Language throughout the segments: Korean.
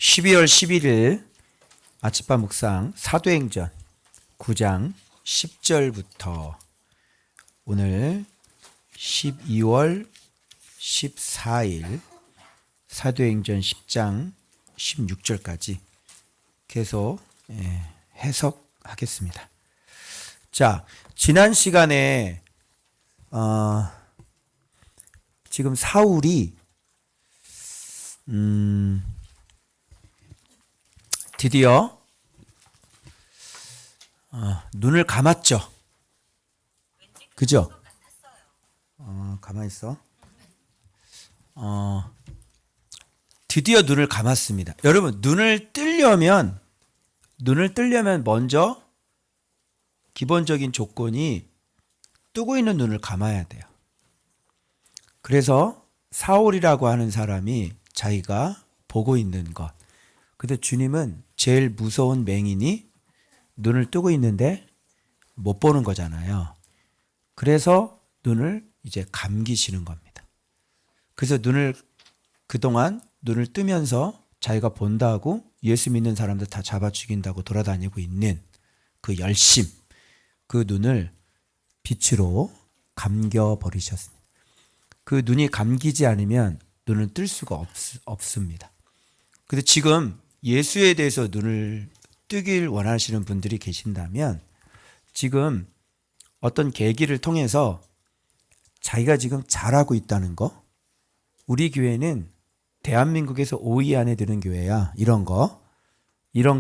12월 11일 아침밥 묵상 사도행전 9장 10절부터 오늘 12월 14일 사도행전 10장 16절까지 계속 해석하겠습니다. 자, 지난 시간에 지금 사울이 드디어 눈을 감았죠. 그죠? 가만히 있어. 드디어 눈을 감았습니다. 여러분, 눈을 뜨려면 먼저 기본적인 조건이 뜨고 있는 눈을 감아야 돼요. 그래서 사울이라고 하는 사람이 자기가 보고 있는 것. 근데 주님은 제일 무서운 맹인이 눈을 뜨고 있는데 못 보는 거잖아요. 그래서 눈을 이제 감기시는 겁니다. 그래서 그동안 눈을 뜨면서 자기가 본다고 예수 믿는 사람들 다 잡아 죽인다고 돌아다니고 있는 그 열심, 그 눈을 빛으로 감겨버리셨습니다. 그 눈이 감기지 않으면 눈을 뜰 수가 없습니다. 근데 지금 예수에 대해서 눈을 뜨길 원하시는 분들이 계신다면 지금 어떤 계기를 통해서 자기가 지금 잘하고 있다는 거, 우리 교회는 대한민국에서 5위 안에 드는 교회야, 이런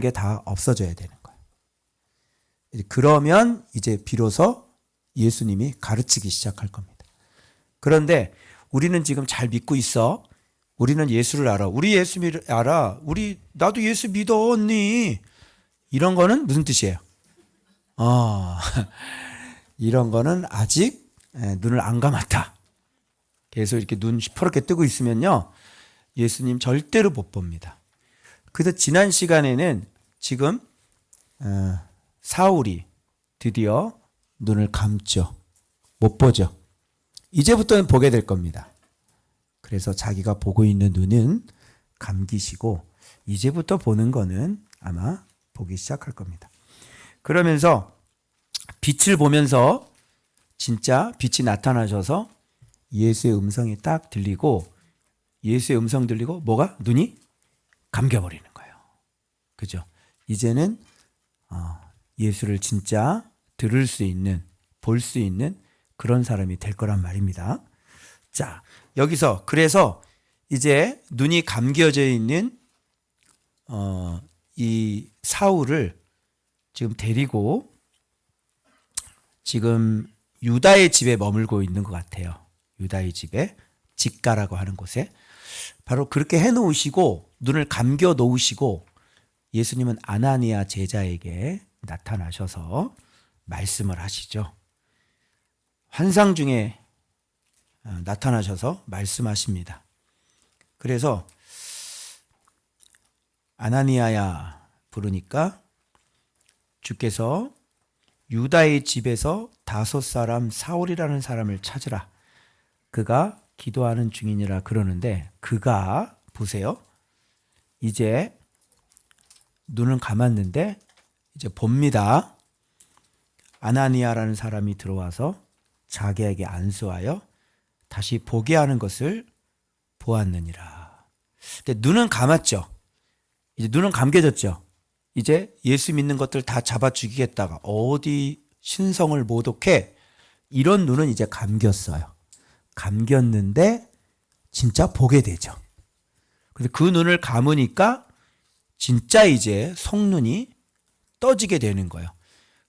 게 다 없어져야 되는 거예요. 그러면 이제 비로소 예수님이 가르치기 시작할 겁니다. 그런데 우리는 지금 잘 믿고 있어. 우리는 예수를 알아. 우리 예수 알아. 나도 예수 믿어, 언니. 이런 거는 무슨 뜻이에요? 이런 거는 아직 눈을 안 감았다. 계속 이렇게 눈 시퍼렇게 뜨고 있으면요, 예수님 절대로 못 봅니다. 그래서 지난 시간에는 지금 사울이 드디어 눈을 감죠. 못 보죠. 이제부터는 보게 될 겁니다. 그래서 자기가 보고 있는 눈은 감기시고 이제부터 보는 거는 아마 보기 시작할 겁니다. 그러면서 빛을 보면서 진짜 빛이 나타나셔서 예수의 음성이 딱 들리고, 예수의 음성 들리고 뭐가? 눈이 감겨버리는 거예요. 그죠? 이제는 예수를 진짜 들을 수 있는, 볼 수 있는 그런 사람이 될 거란 말입니다. 자, 여기서 그래서 이제 눈이 감겨져 있는 이 사울을 지금 데리고 지금 유다의 집에 머물고 있는 것 같아요. 유다의 집에, 직가라고 하는 곳에 바로 그렇게 해놓으시고 눈을 감겨 놓으시고 예수님은 아나니아 제자에게 나타나셔서 말씀을 하시죠. 환상 중에 나타나셔서 말씀하십니다. 그래서 아나니아야 부르니까 주께서 유다의 집에서 5 사울이라는 사람을 찾으라. 그가 기도하는 중이니라 그러는데, 그가 보세요. 이제 눈은 감았는데 이제 봅니다. 아나니아라는 사람이 들어와서 자기에게 안수하여 다시 보게 하는 것을 보았느니라. 근데 눈은 감았죠. 이제 눈은 감겨졌죠. 이제 예수 믿는 것들 다 잡아 죽이겠다가 어디 신성을 모독해, 이런 눈은 이제 감겼어요. 감겼는데 진짜 보게 되죠. 근데 그 눈을 감으니까 진짜 이제 속눈이 떠지게 되는 거예요.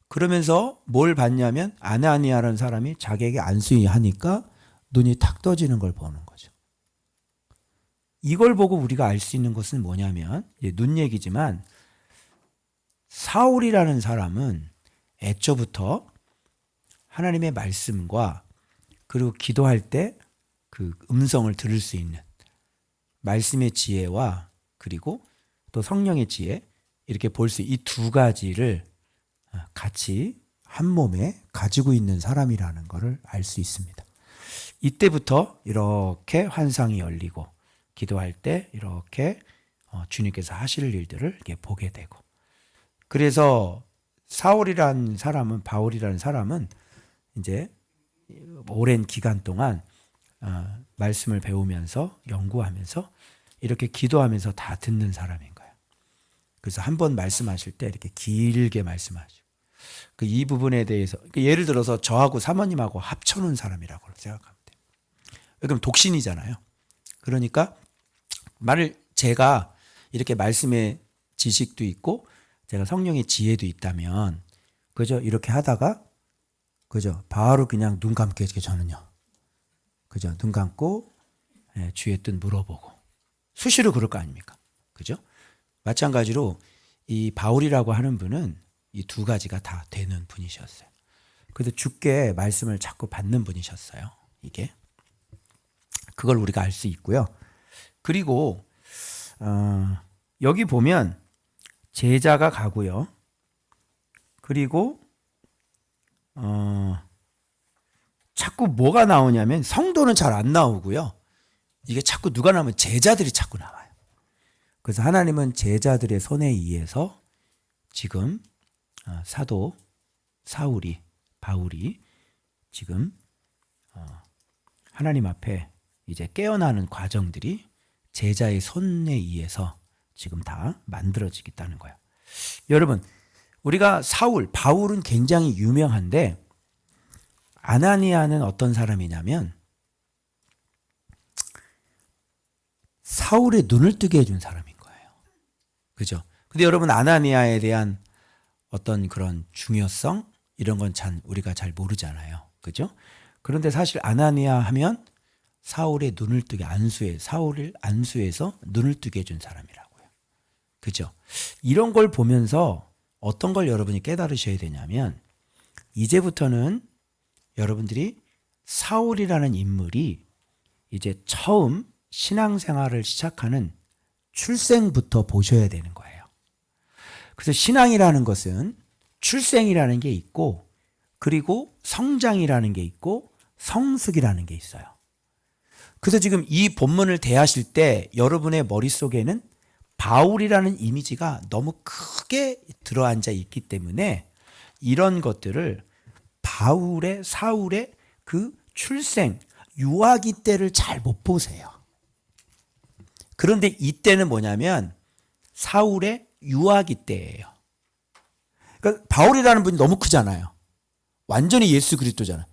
그러면서 뭘 봤냐면 아나니아라는 사람이 자기에게 안수하니까 눈이 탁 떠지는 걸 보는 거죠. 이걸 보고 우리가 알 수 있는 것은 뭐냐면, 눈 얘기지만 사울이라는 사람은 애초부터 하나님의 말씀과 그리고 기도할 때 그 음성을 들을 수 있는 말씀의 지혜와 그리고 또 성령의 지혜, 이렇게 볼 수 이 2가지를 같이 한 몸에 가지고 있는 사람이라는 것을 알 수 있습니다. 이때부터 이렇게 환상이 열리고 기도할 때 이렇게 주님께서 하실 일들을 이렇게 보게 되고. 그래서 사울이라는 사람은, 바울이라는 사람은 이제 오랜 기간 동안 말씀을 배우면서 연구하면서 이렇게 기도하면서 다 듣는 사람인 거예요. 그래서 한 번 말씀하실 때 이렇게 길게 말씀하시고, 이 부분에 대해서 예를 들어서 저하고 사모님하고 합쳐놓은 사람이라고 생각하면 돼요. 그럼 독신이잖아요. 그러니까 제가 이렇게 말씀의 지식도 있고 제가 성령의 지혜도 있다면, 그죠? 이렇게 하다가, 그죠? 바로 그냥 눈 감게 이렇게 저는요. 그죠? 눈 감고 주의 뜻 물어보고 수시로 그럴 거 아닙니까? 그죠? 마찬가지로 이 바울이라고 하는 분은 이 두 가지가 다 되는 분이셨어요. 그래서 주께 말씀을 자꾸 받는 분이셨어요. 이게 그걸 우리가 알 수 있고요. 그리고 여기 보면 제자가 가고요. 그리고 자꾸 뭐가 나오냐면 성도는 잘 안 나오고요. 이게 자꾸 누가 나오면 제자들이 자꾸 나와요. 그래서 하나님은 제자들의 손에 의해서 지금 사도 바울이 지금 하나님 앞에 이제 깨어나는 과정들이 제자의 손에 의해서 지금 다 만들어지겠다는 거예요. 여러분, 우리가 바울은 굉장히 유명한데 아나니아는 어떤 사람이냐면 사울의 눈을 뜨게 해준 사람인 거예요. 그죠? 근데 여러분, 아나니아에 대한 어떤 그런 중요성 이런 건 우리가 잘 모르잖아요. 그죠? 그런데 사실 아나니아 하면 사울의 눈을 뜨게 사울을 안수해서 눈을 뜨게 해준 사람이라고요. 그죠? 이런 걸 보면서 어떤 걸 여러분이 깨달으셔야 되냐면, 이제부터는 여러분들이 사울이라는 인물이 이제 처음 신앙생활을 시작하는 출생부터 보셔야 되는 거예요. 그래서 신앙이라는 것은 출생이라는 게 있고, 그리고 성장이라는 게 있고, 성숙이라는 게 있어요. 그래서 지금 이 본문을 대하실 때 여러분의 머릿속에는 바울이라는 이미지가 너무 크게 들어앉아 있기 때문에 이런 것들을 사울의 그 출생, 유아기 때를 잘 못 보세요. 그런데 이때는 뭐냐면 사울의 유아기 때예요. 그러니까 바울이라는 분이 너무 크잖아요. 완전히 예수 그리스도잖아요.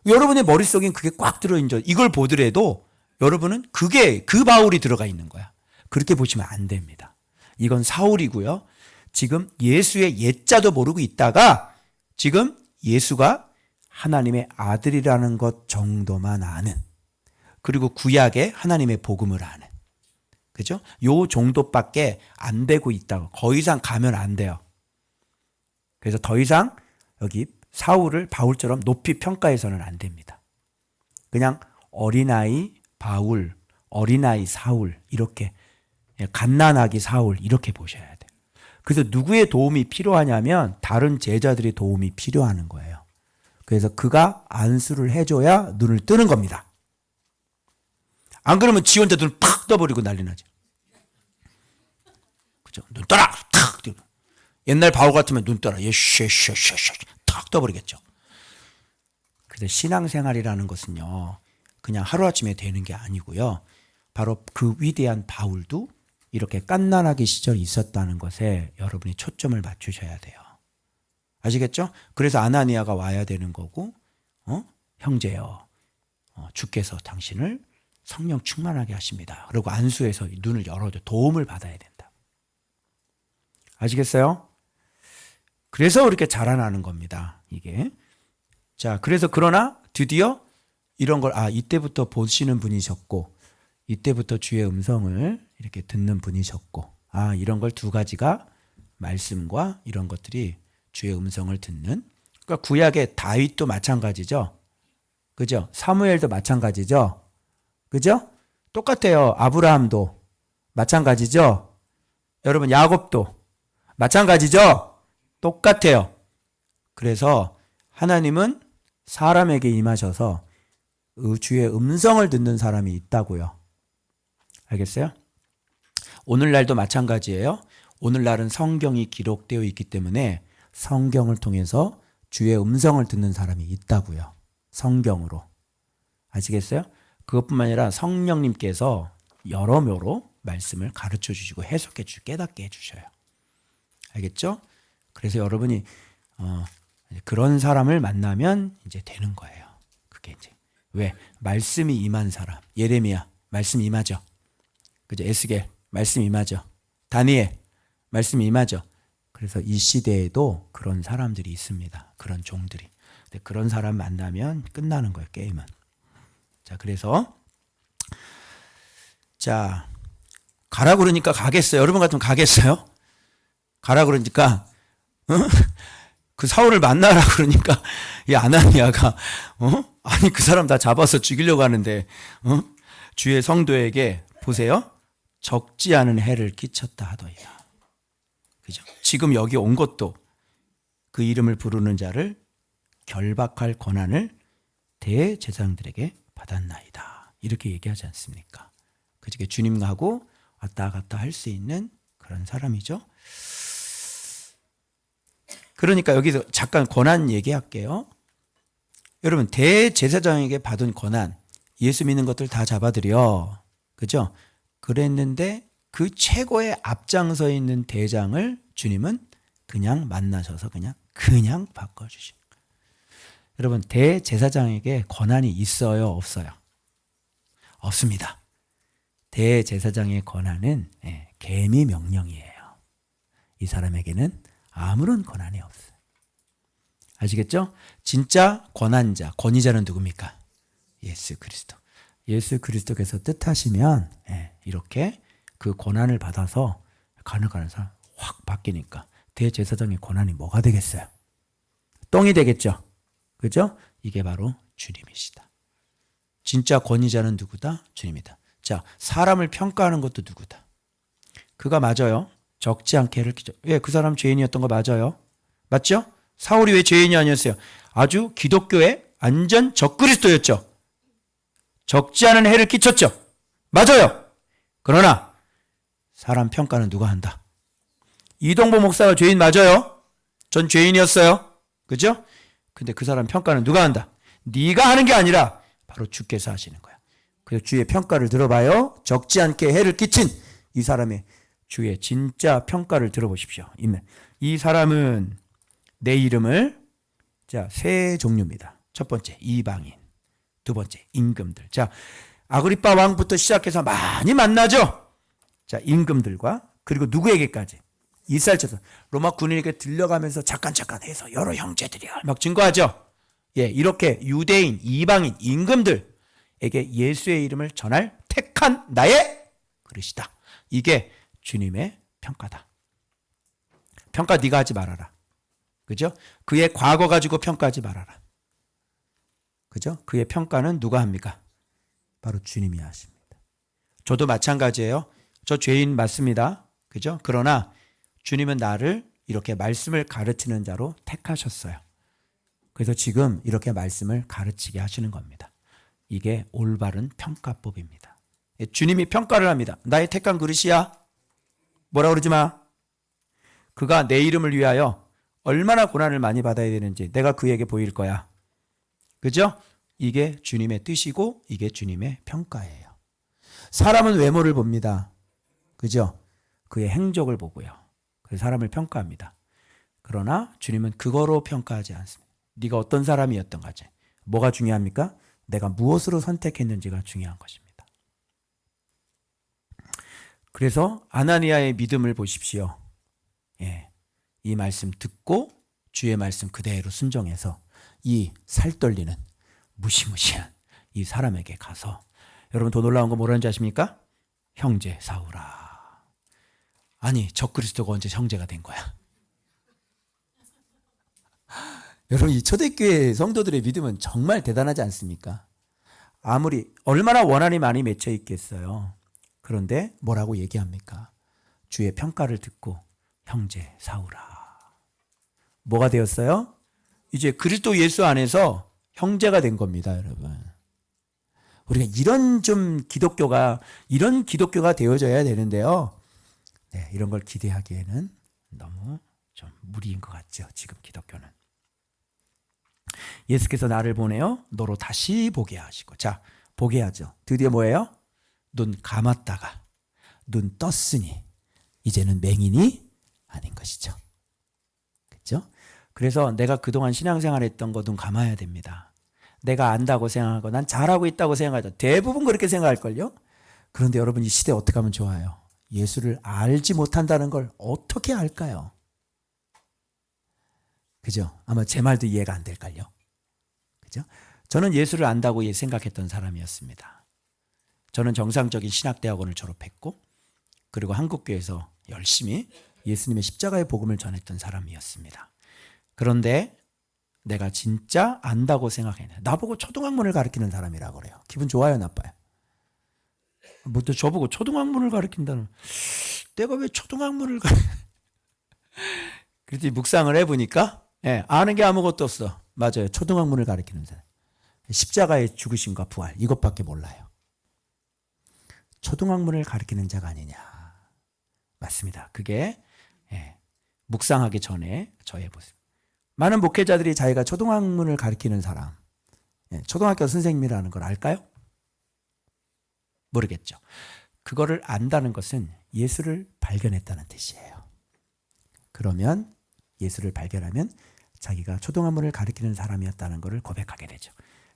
여러분의 머릿속엔 그게 꽉 들어있는, 이걸 보더라도 여러분은 그 바울이 들어가 있는 거야. 그렇게 보시면 안 됩니다. 이건 사울이고요. 지금 예수의 옛자도 모르고 있다가 지금 예수가 하나님의 아들이라는 것 정도만 아는, 그리고 구약의 하나님의 복음을 아는, 그죠? 요 정도밖에 안 되고 있다고. 더 이상 가면 안 돼요. 그래서 더 이상 여기 사울을 바울처럼 높이 평가해서는 안 됩니다. 그냥 어린아이 바울, 어린아이 사울, 이렇게 갓난아기 사울 이렇게 보셔야 돼요. 그래서 누구의 도움이 필요하냐면 다른 제자들의 도움이 필요하는 거예요. 그래서 그가 안수를 해줘야 눈을 뜨는 겁니다. 안 그러면 지 혼자 눈을 팍 떠버리고 난리 나죠. 그죠? 눈 떠라! 탁! 옛날 바울 같으면 눈 떠라. 탁 떠버리겠죠. 그래서 신앙생활이라는 것은요, 그냥 하루아침에 되는 게 아니고요. 바로 그 위대한 바울도 이렇게 갓난아기 시절이 있었다는 것에 여러분이 초점을 맞추셔야 돼요. 아시겠죠? 그래서 아나니아가 와야 되는 거고, 형제여, 주께서 당신을 성령 충만하게 하십니다. 그리고 안수해서 눈을 열어줘 도움을 받아야 된다. 아시겠어요? 그래서 이렇게 자라나는 겁니다. 이게. 자, 그래서 그러나 드디어 이런 걸 이때부터 보시는 분이셨고, 이때부터 주의 음성을 이렇게 듣는 분이셨고, 이런 걸 두 가지가 말씀과 이런 것들이 주의 음성을 듣는. 그러니까 구약의 다윗도 마찬가지죠. 그죠? 사무엘도 마찬가지죠. 그죠? 똑같아요. 아브라함도 마찬가지죠. 여러분, 야곱도 마찬가지죠. 똑같아요. 그래서 하나님은 사람에게 임하셔서 주의 음성을 듣는 사람이 있다고요. 알겠어요? 오늘날도 마찬가지예요. 오늘날은 성경이 기록되어 있기 때문에 성경을 통해서 주의 음성을 듣는 사람이 있다고요. 성경으로. 아시겠어요? 그것뿐만 아니라 성령님께서 여러모로 말씀을 가르쳐 주시고 해석해 주시고 깨닫게 해주셔요. 알겠죠? 그래서 여러분이 그런 사람을 만나면 이제 되는 거예요. 그게 이제 왜? 말씀이 임한 사람. 예레미야 말씀 임하죠. 그죠? 에스겔 말씀 임하죠. 다니엘 말씀 임하죠. 그래서 이 시대에도 그런 사람들이 있습니다. 그런 종들이. 근데 그런 사람 만나면 끝나는 거예요. 게임은. 자, 그래서 자, 가라 그러니까 가겠어요. 여러분 같으면 가겠어요? 가라 그러니까 그 사울을 만나라 그러니까 이 아나니아가 아니 그 사람 다 잡아서 죽이려고 하는데 주의 성도에게 보세요. 적지 않은 해를 끼쳤다 하더이다. 그죠? 지금 여기 온 것도 그 이름을 부르는 자를 결박할 권한을 대제사장들에게 받았나이다. 이렇게 얘기하지 않습니까? 그게 주님하고 왔다 갔다 할 수 있는 그런 사람이죠. 그러니까 여기서 잠깐 권한 얘기할게요. 여러분 대제사장에게 받은 권한, 예수 믿는 것들 다 잡아들여. 그죠? 그랬는데 그 최고의 앞장서 있는 대장을 주님은 그냥 만나셔서 그냥 바꿔주신 거예요. 여러분 대제사장에게 권한이 있어요? 없어요? 없습니다. 대제사장의 권한은 계미 명령이에요. 이 사람에게는 아무런 권한이 없어요. 아시겠죠? 진짜 권한자, 권위자는 누굽니까? 예수 그리스도. 예수 그리스도께서 뜻하시면 이렇게 그 권한을 받아서 가는 사람 확 바뀌니까 대제사장의 권한이 뭐가 되겠어요? 똥이 되겠죠? 그죠? 이게 바로 주님이시다. 진짜 권위자는 누구다? 주님이다. 자, 사람을 평가하는 것도 누구다? 그가 맞아요. 적지 않게 해를 끼쳐. 왜? 그 사람 죄인이었던 거 맞아요. 맞죠? 사울이 왜 죄인이 아니었어요? 아주 기독교의 완전 적그리스도였죠. 적지 않은 해를 끼쳤죠. 맞아요. 그러나 사람 평가는 누가 한다? 이동보 목사가 죄인 맞아요. 전 죄인이었어요. 그죠? 근데 그 사람 평가는 누가 한다? 네가 하는 게 아니라 바로 주께서 하시는 거야. 그래서 주의 평가를 들어봐요. 적지 않게 해를 끼친 이 사람의 주의 진짜 평가를 들어보십시오. 이 사람은 내 이름을 세 종류입니다. 첫 번째 이방인, 두 번째 임금들. 자, 아그리빠 왕부터 시작해서 많이 만나죠. 자, 임금들과 그리고 누구에게까지? 이스라엘처럼 로마 군인에게 들려가면서 잠깐 해서 여러 형제들이야 막 증거하죠. 이렇게 유대인, 이방인, 임금들에게 예수의 이름을 전할 택한 나의 그릇이다. 이게 주님의 평가다. 평가 네가 하지 말아라. 그죠? 그의 과거 가지고 평가하지 말아라. 그죠? 그의 평가는 누가 합니까? 바로 주님이 하십니다. 저도 마찬가지예요. 저 죄인 맞습니다. 그죠? 그러나 주님은 나를 이렇게 말씀을 가르치는 자로 택하셨어요. 그래서 지금 이렇게 말씀을 가르치게 하시는 겁니다. 이게 올바른 평가법입니다. 주님이 평가를 합니다. 나의 택한 그릇이야. 뭐라 그러지 마. 그가 내 이름을 위하여 얼마나 고난을 많이 받아야 되는지 내가 그에게 보일 거야. 그죠? 이게 주님의 뜻이고 이게 주님의 평가예요. 사람은 외모를 봅니다. 그죠? 그의 행적을 보고요. 그래서 사람을 평가합니다. 그러나 주님은 그거로 평가하지 않습니다. 네가 어떤 사람이었던 거지. 뭐가 중요합니까? 내가 무엇으로 선택했는지가 중요한 것입니다. 그래서 아나니아의 믿음을 보십시오. 이 말씀 듣고 주의 말씀 그대로 순종해서 이 살떨리는 무시무시한 이 사람에게 가서 여러분 더 놀라운 건 뭐라는지 아십니까? 형제 사울아. 아니 적그리스도가 언제 형제가 된 거야? 여러분 이 초대교회 성도들의 믿음은 정말 대단하지 않습니까? 아무리 얼마나 원한이 많이 맺혀 있겠어요. 그런데 뭐라고 얘기합니까? 주의 평가를 듣고 형제 사울아. 뭐가 되었어요? 이제 그리스도 예수 안에서 형제가 된 겁니다, 여러분. 우리가 이런 기독교가 되어져야 되는데요. 네, 이런 걸 기대하기에는 너무 좀 무리인 것 같죠. 지금 기독교는. 예수께서 나를 보내어 너로 다시 보게 하시고. 자, 보게 하죠. 드디어 뭐예요? 눈 감았다가 눈 떴으니 이제는 맹인이 아닌 것이죠. 그렇죠? 그래서 내가 그동안 신앙생활 했던 거 눈 감아야 됩니다. 내가 안다고 생각하고 난 잘하고 있다고 생각하죠. 대부분 그렇게 생각할걸요? 그런데 여러분 이 시대에 어떻게 하면 좋아요? 예수를 알지 못한다는 걸 어떻게 알까요? 그죠? 아마 제 말도 이해가 안 될걸요? 그죠? 저는 예수를 안다고 생각했던 사람이었습니다. 저는 정상적인 신학대학원을 졸업했고 그리고 한국교회에서 열심히 예수님의 십자가의 복음을 전했던 사람이었습니다. 그런데 내가 진짜 안다고 생각했네. 나보고 초등학문을 가르치는 사람이라고 그래요. 기분 좋아요, 나빠요? 뭐 또 저보고 초등학문을 가르친다는, 내가 왜 초등학문을 그랬더니 묵상을 해보니까 아는 게 아무것도 없어. 맞아요. 초등학문을 가르치는 사람. 십자가의 죽으심과 부활 이것밖에 몰라요. 초등학문을 가르치는 자가 아니냐. 맞습니다. 그게 묵상하기 전에 저의 모습. 많은 목회자들이 자기가 초등학문을 가르치는 사람, 초등학교 선생님이라는 걸 알까요? 모르겠죠. 그거를 안다는 것은 예수를 발견했다는 뜻이에요. 그러면 예수를 발견하면 자기가 초등학문을 가르치는 사람이었다는 것을 고백하게 되죠.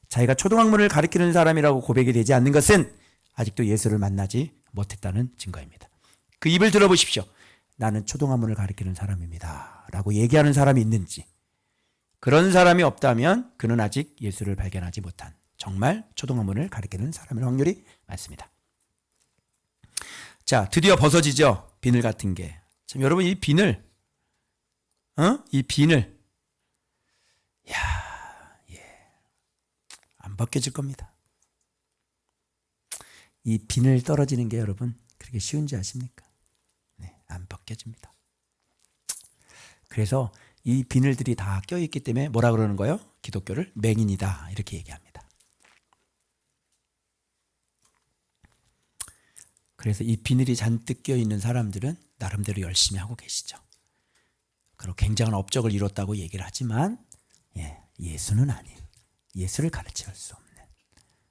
자기가 초등학문을 가르치는 사람이라고 고백이 되지 않는 것은 아직도 예수를 만나지 못했다는 증거입니다. 그 입을 들어보십시오. 나는 초등학문을 가르치는 사람입니다 라고 얘기하는 사람이 있는지, 그런 사람이 없다면 그는 아직 예수를 발견하지 못한 정말 초등학문을 가르치는 사람일 확률이 많습니다. 자, 드디어 벗어지죠. 비늘 같은 게. 참 여러분 이 비늘, 안 벗겨질 겁니다. 이 비늘 떨어지는 게 여러분 그렇게 쉬운지 아십니까? 네, 안 벗겨집니다. 그래서 이 비늘들이 다 껴있기 때문에 뭐라 그러는 거예요? 기독교를 맹인이다 이렇게 얘기합니다. 그래서 이 비늘이 잔뜩 껴있는 사람들은 나름대로 열심히 하고 계시죠. 그리고 굉장한 업적을 이뤘다고 얘기를 하지만 예수는 아닌, 예수를 가르칠 수 없는,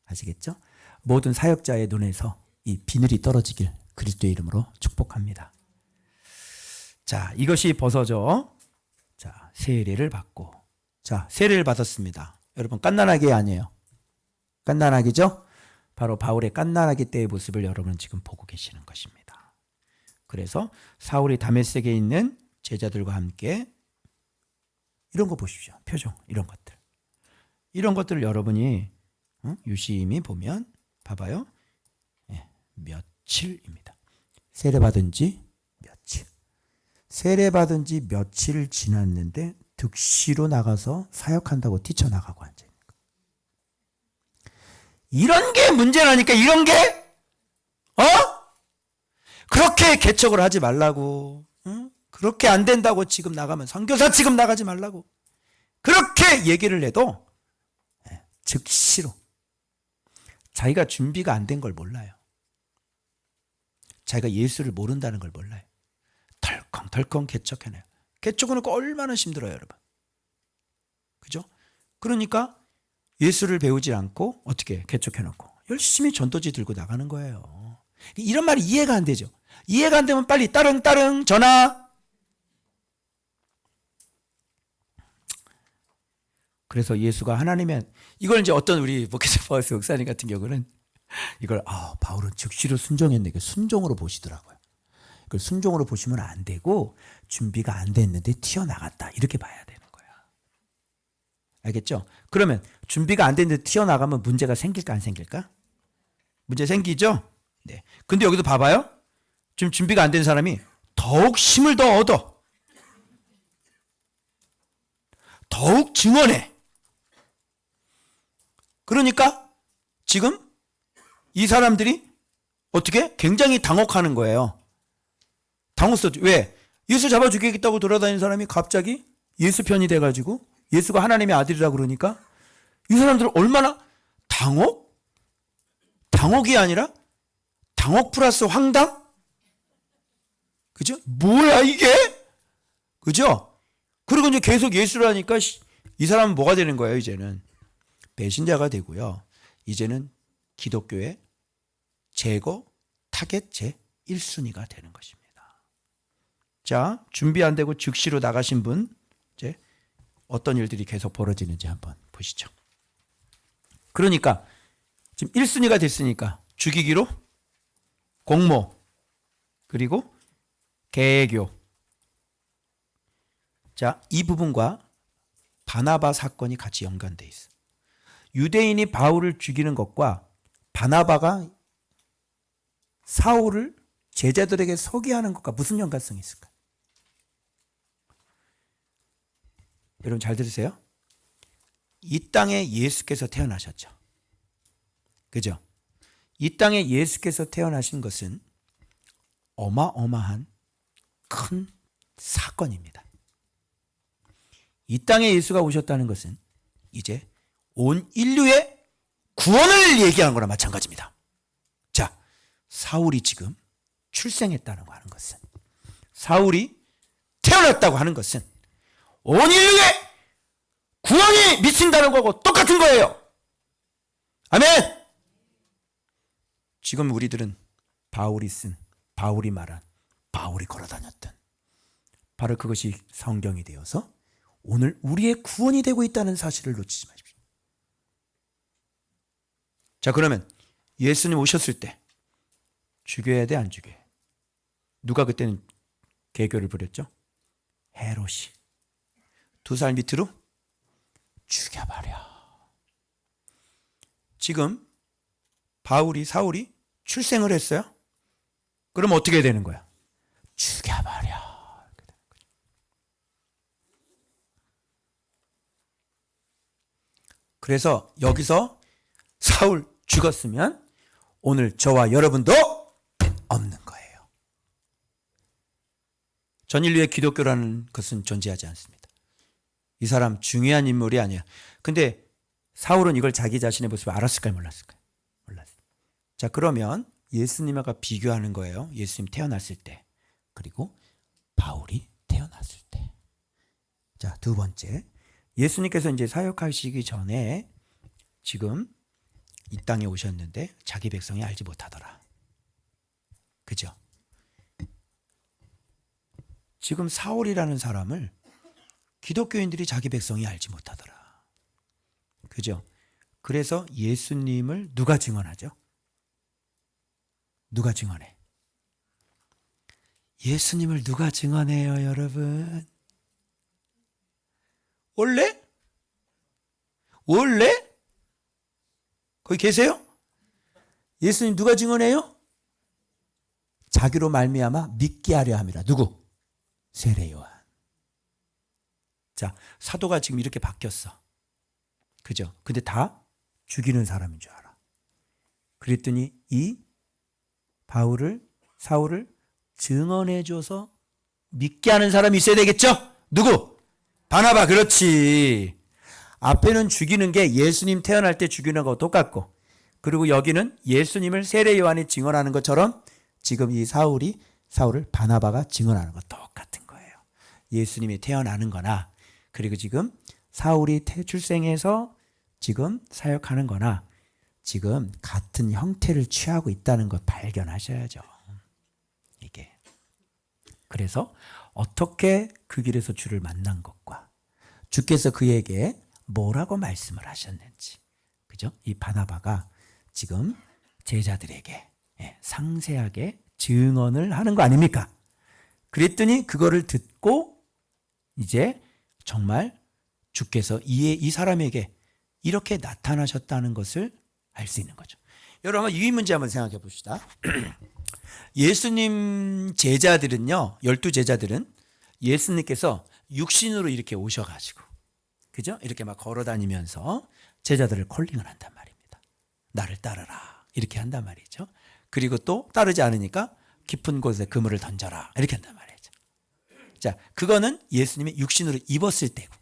아시겠죠? 모든 사역자의 눈에서 이 비늘이 떨어지길 그리스도의 이름으로 축복합니다. 자, 이것이 벗어져. 자, 세례를 받고. 자, 세례를 받았습니다. 여러분 갓난아기 아니에요. 갓난아기죠? 바로 바울의 갓난아기 때의 모습을 여러분은 지금 보고 계시는 것입니다. 그래서 사울이 다메섹에 있는 제자들과 함께 이런 거 보십시오. 표정, 이런 것들. 이런 것들을 여러분이 유심히 보면 봐봐요. 며칠입니다. 세례받은 지 며칠. 세례받은 지 며칠 지났는데 득시로 나가서 사역한다고 뛰쳐나가고 앉아있는 거예요. 이런 게 문제라니까. 이런 게 그렇게 개척을 하지 말라고, 그렇게 안 된다고 지금 나가면, 선교사 지금 나가지 말라고 그렇게 얘기를 해도 즉시로 자기가 준비가 안 된 걸 몰라요. 자기가 예수를 모른다는 걸 몰라요. 덜컹덜컹 개척해내요. 개척은 얼마나 힘들어요, 여러분. 그죠? 그러니까 예수를 배우지 않고 어떻게 개척해놓고 열심히 전도지 들고 나가는 거예요. 이런 말이 이해가 안 되죠. 이해가 안 되면 빨리 따릉따릉 전화. 그래서 예수가 하나님의, 이걸 이제 어떤 우리 목회자 바울스 목사님 같은 경우는 이걸 바울은 즉시로 순종했네. 순종으로 보시더라고요. 그걸 순종으로 보시면 안 되고 준비가 안 됐는데 튀어나갔다 이렇게 봐야 되는 거야. 알겠죠? 그러면 준비가 안 됐는데 튀어나가면 문제가 생길까 안 생길까? 문제 생기죠? 네. 근데 여기도 봐봐요. 지금 준비가 안 된 사람이 더욱 힘을 더 얻어. 더욱 증언해. 그러니까 지금 이 사람들이 어떻게? 굉장히 당혹하는 거예요. 당혹스럽죠. 왜? 예수 잡아 죽이겠다고 돌아다니는 사람이 갑자기 예수 편이 돼가지고 예수가 하나님의 아들이라고 그러니까 이 사람들은 얼마나 당혹? 당혹이 아니라 당혹 플러스 황당? 그죠? 뭐야 이게? 그죠? 그리고 이제 계속 예수를 하니까 이 사람은 뭐가 되는 거예요? 이제는 배신자가 되고요. 이제는 기독교의 제거 타겟 제 1순위가 되는 것입니다. 자, 준비 안 되고 즉시로 나가신 분, 이제 어떤 일들이 계속 벌어지는지 한번 보시죠. 그러니까 지금 1순위가 됐으니까 죽이기로 공모, 그리고 개교. 자, 이 부분과 바나바 사건이 같이 연관돼 있어. 유대인이 바울을 죽이는 것과 바나바가 사울을 제자들에게 소개하는 것과 무슨 연관성이 있을까요? 여러분 잘 들으세요. 이 땅에 예수께서 태어나셨죠. 그죠? 이 땅에 예수께서 태어나신 것은 어마어마한 큰 사건입니다. 이 땅에 예수가 오셨다는 것은 이제 온 인류의 구원을 얘기하는 거나 마찬가지입니다. 자, 사울이 지금 출생했다는 거 하는 것은, 사울이 태어났다고 하는 것은 온 인류의 구원이 미친다는 거고 똑같은 거예요. 아멘. 지금 우리들은 바울이 말한, 바울이 걸어다녔던 바로 그것이 성경이 되어서 오늘 우리의 구원이 되고 있다는 사실을 놓치지 마십시오. 자, 그러면 예수님 오셨을 때 죽여야 돼, 안 죽여야 돼? 누가 그때는 개교를 부렸죠? 헤롯이. 2살 밑으로 죽여버려. 지금 사울이 출생을 했어요? 그럼 어떻게 되는 거야? 죽여버려. 그래서 여기서 사울 죽었으면 오늘 저와 여러분도 없는 거예요. 전 인류의 기독교라는 것은 존재하지 않습니다. 이 사람 중요한 인물이 아니야. 근데 사울은 이걸 자기 자신의 모습을 알았을까요? 몰랐을까요? 몰랐어요. 자, 그러면 예수님과 비교하는 거예요. 예수님 태어났을 때, 그리고 바울이 태어났을 때. 자, 두 번째. 예수님께서 이제 사역하시기 전에 지금 이 땅에 오셨는데 자기 백성이 알지 못하더라. 그죠? 지금 사울이라는 사람을 기독교인들이 자기 백성이 알지 못하더라. 그죠? 그래서 예수님을 누가 증언하죠? 누가 증언해? 예수님을 누가 증언해요, 여러분? 원래? 거기 계세요? 예수님 누가 증언해요? 자기로 말미암아 믿게 하려 함이라. 누구? 세례 요한. 자, 사도가 지금 이렇게 바뀌었어. 그죠? 근데 다 죽이는 사람인 줄 알아. 그랬더니 이 사울을 증언해줘서 믿게 하는 사람이 있어야 되겠죠? 누구? 바나바. 그렇지. 앞에는 죽이는 게 예수님 태어날 때 죽이는 거와 똑같고, 그리고 여기는 예수님을 세례 요한이 증언하는 것처럼 지금 이 사울을 바나바가 증언하는 거 똑같은 거예요. 예수님이 태어나는 거나, 그리고 지금 사울이 출생해서 지금 사역하는 거나 지금 같은 형태를 취하고 있다는 걸 발견하셔야죠. 이게. 그래서 어떻게 그 길에서 주를 만난 것과 주께서 그에게 뭐라고 말씀을 하셨는지, 그죠? 이 바나바가 지금 제자들에게 상세하게 증언을 하는 거 아닙니까? 그랬더니 그거를 듣고 이제 정말 주께서 이 사람에게 이렇게 나타나셨다는 것을 알 수 있는 거죠. 여러분, 이 문제 한번 생각해 봅시다. 예수님 제자들은요, 12제자들은 예수님께서 육신으로 이렇게 오셔가지고, 그죠? 이렇게 막 걸어 다니면서 제자들을 콜링을 한단 말입니다. 나를 따르라. 이렇게 한단 말이죠. 그리고 또 따르지 않으니까 깊은 곳에 그물을 던져라. 이렇게 한단 말이죠. 자, 그거는 예수님이 육신으로 입었을 때고.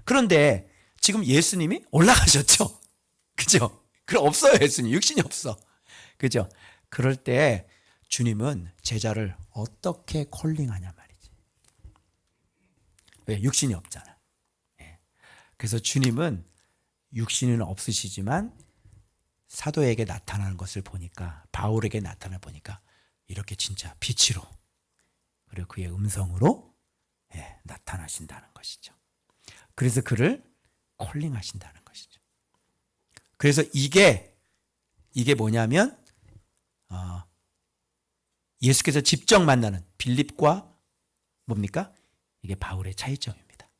그런데 지금 예수님이 올라가셨죠? 그죠? 그럼 없어요, 예수님. 육신이 없어. 그죠? 그럴 때 주님은 제자를 어떻게 콜링하냐 말이지. 왜? 육신이 없잖아. 예. 그래서 주님은 육신은 없으시지만 사도에게 나타나는 것을 보니까, 바울에게 나타나 보니까 이렇게 진짜 빛으로, 그리고 그의 음성으로 나타나신다는 것이죠. 그래서 그를 콜링하신다는 것이죠. 그래서 이게 뭐냐면 예수께서 직접 만나는 빌립과 뭡니까? 이게 바울의 차이점입니다.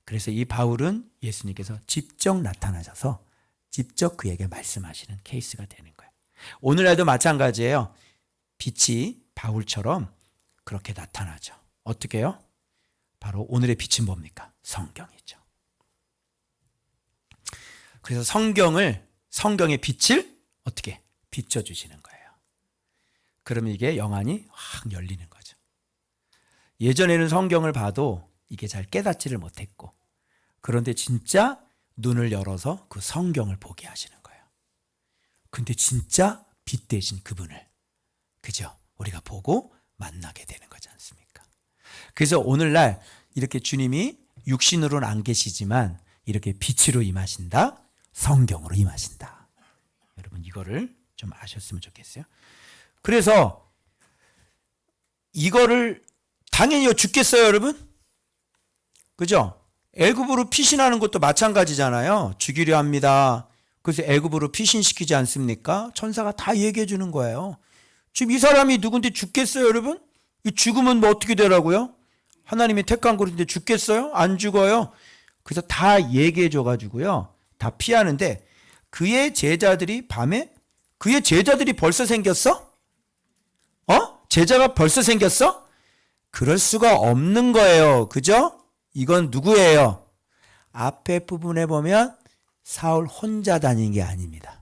그래서 이 바울은 예수님께서 직접 나타나셔서 직접 그에게 말씀하시는 케이스가 되는 거예요. 오늘날도 마찬가지예요. 빛이 바울처럼 그렇게 나타나죠. 어떻게 해요? 바로 오늘의 빛은 뭡니까? 성경이죠. 그래서 성경의 빛을 어떻게 비춰주시는 거예요. 그러면 이게 영안이 확 열리는 거죠. 예전에는 성경을 봐도 이게 잘 깨닫지를 못했고, 그런데 진짜 눈을 열어서 그 성경을 보게 하시는 거예요. 근데 진짜 빛 대신 그분을, 그죠? 우리가 보고 만나게 되는 거지 않습니까? 그래서 오늘날 이렇게 주님이 육신으로는 안 계시지만 이렇게 빛으로 임하신다, 성경으로 임하신다. 여러분 이거를 좀 아셨으면 좋겠어요. 그래서 이거를 당연히 죽겠어요, 여러분? 그죠? 애굽으로 피신하는 것도 마찬가지잖아요. 죽이려 합니다. 그래서 애굽으로 피신시키지 않습니까? 천사가 다 얘기해 주는 거예요. 지금 이 사람이 누군데 죽겠어요, 여러분? 이 죽으면 뭐 어떻게 되라고요? 하나님이 택한 그릇인데 죽겠어요? 안 죽어요. 그래서 다 얘기해 줘가지고요, 다 피하는데 그의 제자들이 밤에, 그의 제자들이 벌써 생겼어? 제자가 벌써 생겼어? 그럴 수가 없는 거예요. 그죠? 이건 누구예요? 앞에 부분에 보면 사울 혼자 다닌 게 아닙니다.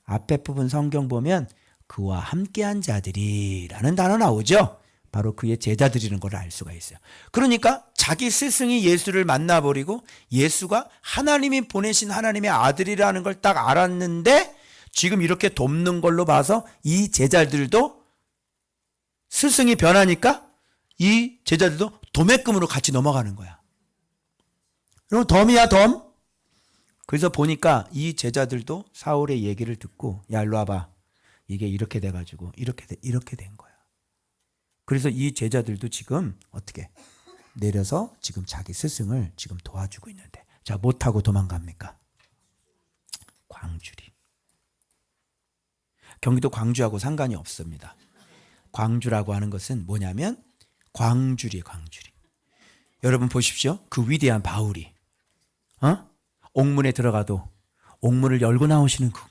앞에 부분 성경 보면 그와 함께한 자들이라는 단어 나오죠? 바로 그의 제자들이라는 걸 알 수가 있어요. 그러니까 자기 스승이 예수를 만나버리고 예수가 하나님이 보내신 하나님의 아들이라는 걸 딱 알았는데, 지금 이렇게 돕는 걸로 봐서 이 제자들도 스승이 변하니까 이 제자들도 도매금으로 같이 넘어가는 거야. 그럼 덤이야, 덤. 그래서 보니까 이 제자들도 사울의 얘기를 듣고, 야 일로 와봐, 이게 이렇게 돼가지고 이렇게 된 거야. 그래서 이 제자들도 지금 어떻게 내려서 지금 자기 스승을 지금 도와주고 있는데, 자 못하고 도망갑니까? 광주리. 경기도 광주하고 상관이 없습니다. 광주라고 하는 것은 뭐냐면 광주리. 여러분 보십시오. 그 위대한 바울이 옥문에 들어가도 옥문을 열고 나오시는 그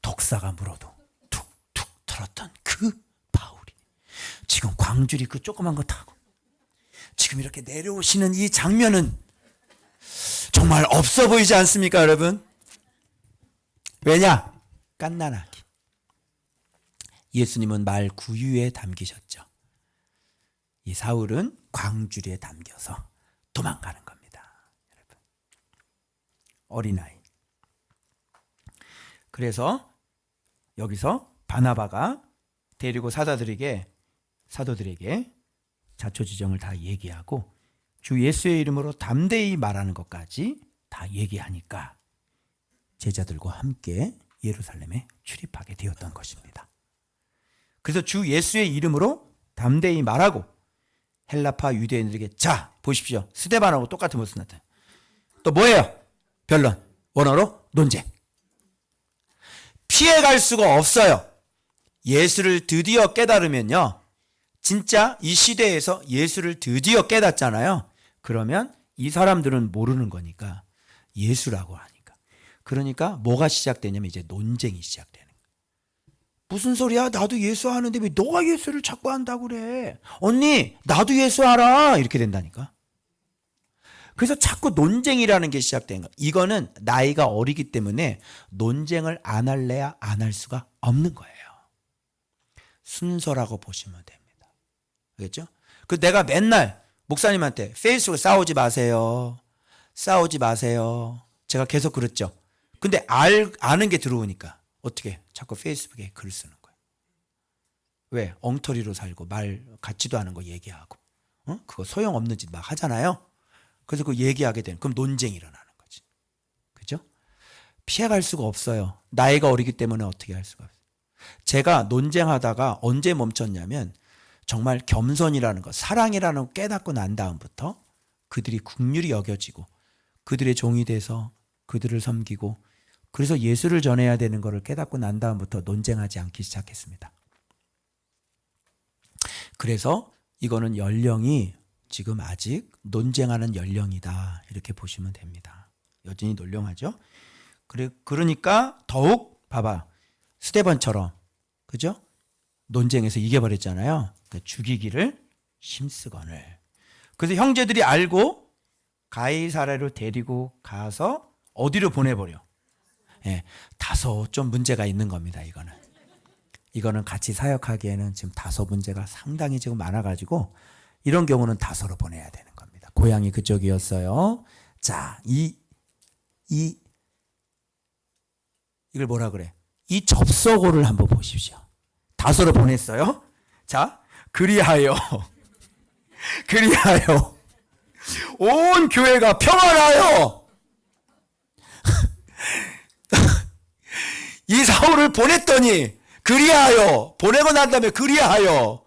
독사가 물어도 툭툭 털었던 그 바울이 지금 광주리 그 조그만 거 타고 지금 이렇게 내려오시는 이 장면은 정말 없어 보이지 않습니까, 여러분? 왜냐? 깐난하기. 예수님은 말 구유에 담기셨죠. 이 사울은 광주리에 담겨서 도망가는 겁니다. 여러분. 어린아이. 그래서 여기서 바나바가 데리고 사도들에게 자초지정을 다 얘기하고 주 예수의 이름으로 담대히 말하는 것까지 다 얘기하니까 제자들과 함께 예루살렘에 출입하게 되었던 것입니다. 그래서 주 예수의 이름으로 담대히 말하고 헬라파 유대인들에게, 자 보십시오, 스데반하고 똑같은 모습 나타나요. 또 뭐예요? 변론, 원어로 논쟁. 피해갈 수가 없어요. 예수를 드디어 깨달으면요, 진짜 이 시대에서 예수를 드디어 깨닫잖아요. 그러면 이 사람들은 모르는 거니까 예수라고 하니까, 그러니까 뭐가 시작되냐면 이제 논쟁이 시작되는 거예요. 무슨 소리야? 나도 예수 하는데 왜 너가 예수를 자꾸 한다고 그래? 언니 나도 예수 알아. 이렇게 된다니까. 그래서 자꾸 논쟁이라는 게 시작된 거예요. 이거는 나이가 어리기 때문에 논쟁을 안 할래야 안 할 수가 없는 거예요. 순서라고 보시면 됩니다. 알겠죠? 그 내가 맨날 목사님한테 페이스북에 싸우지 마세요. 제가 계속 그랬죠. 근데 아는 게 들어오니까 어떻게 자꾸 페이스북에 글 쓰는 거예요. 왜? 엉터리로 살고 말 같지도 않은 거 얘기하고 그거 소용없는 짓 막 하잖아요. 그래서 그 얘기하게 되는, 그럼 논쟁이 일어나는 거지. 그죠? 피해갈 수가 없어요. 나이가 어리기 때문에 어떻게 할 수가 없어요. 제가 논쟁하다가 언제 멈췄냐면 정말 겸손이라는 것, 사랑이라는 거 깨닫고 난 다음부터 그들이 긍휼히 여겨지고 그들의 종이 돼서 그들을 섬기고, 그래서 예수를 전해야 되는 것을 깨닫고 난 다음부터 논쟁하지 않기 시작했습니다. 그래서 이거는 연령이 지금 아직 논쟁하는 연령이다, 이렇게 보시면 됩니다. 여전히 논량하죠. 그러니까 더욱 봐봐, 스데반처럼, 그죠? 논쟁에서 이겨버렸잖아요. 그러니까 죽이기를 힘쓰거늘. 그래서 형제들이 알고 가이사랴로 데리고 가서 어디로 보내버려? 예, 다소 좀 문제가 있는 겁니다. 이거는 같이 사역하기에는 지금 다소 문제가 상당히 지금 많아가지고 이런 경우는 다소로 보내야 되는 겁니다. 고향이 그쪽이었어요. 자, 이걸 뭐라 그래? 이 접속어를 한번 보십시오. 다소로 보냈어요. 자, 그리하여 온 교회가 평안하여 이 사울을 보냈더니, 그리하여 보내고 난 다음에 그리하여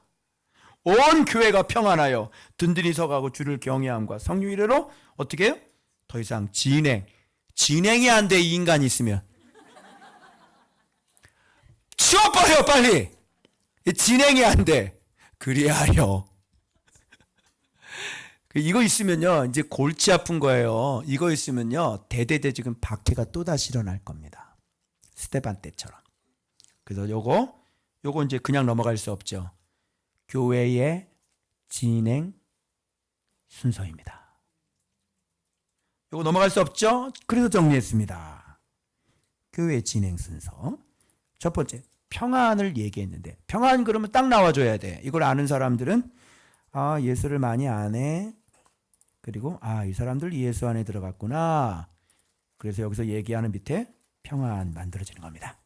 온 교회가 평안하여 든든히 서가고 주를 경외함과 성령 이래로 어떻게 해요? 더 이상 진행이 안 돼. 이 인간이 있으면 치워버려 빨리. 진행이 안 돼. 그리하여 이거 있으면요 이제 골치 아픈 거예요. 이거 있으면요 대대대 지금 박해가 또다시 일어날 겁니다. 스데반 때처럼. 그래서 요거 이제 그냥 넘어갈 수 없죠. 교회의 진행 순서입니다. 요거 넘어갈 수 없죠. 그래서 정리했습니다. 교회 진행 순서. 첫 번째, 평안을 얘기했는데, 평안 그러면 딱 나와줘야 돼. 이걸 아는 사람들은 예수를 많이 안 해. 그리고 이 사람들 예수 안에 들어갔구나. 그래서 여기서 얘기하는 밑에 평안 만들어지는 겁니다.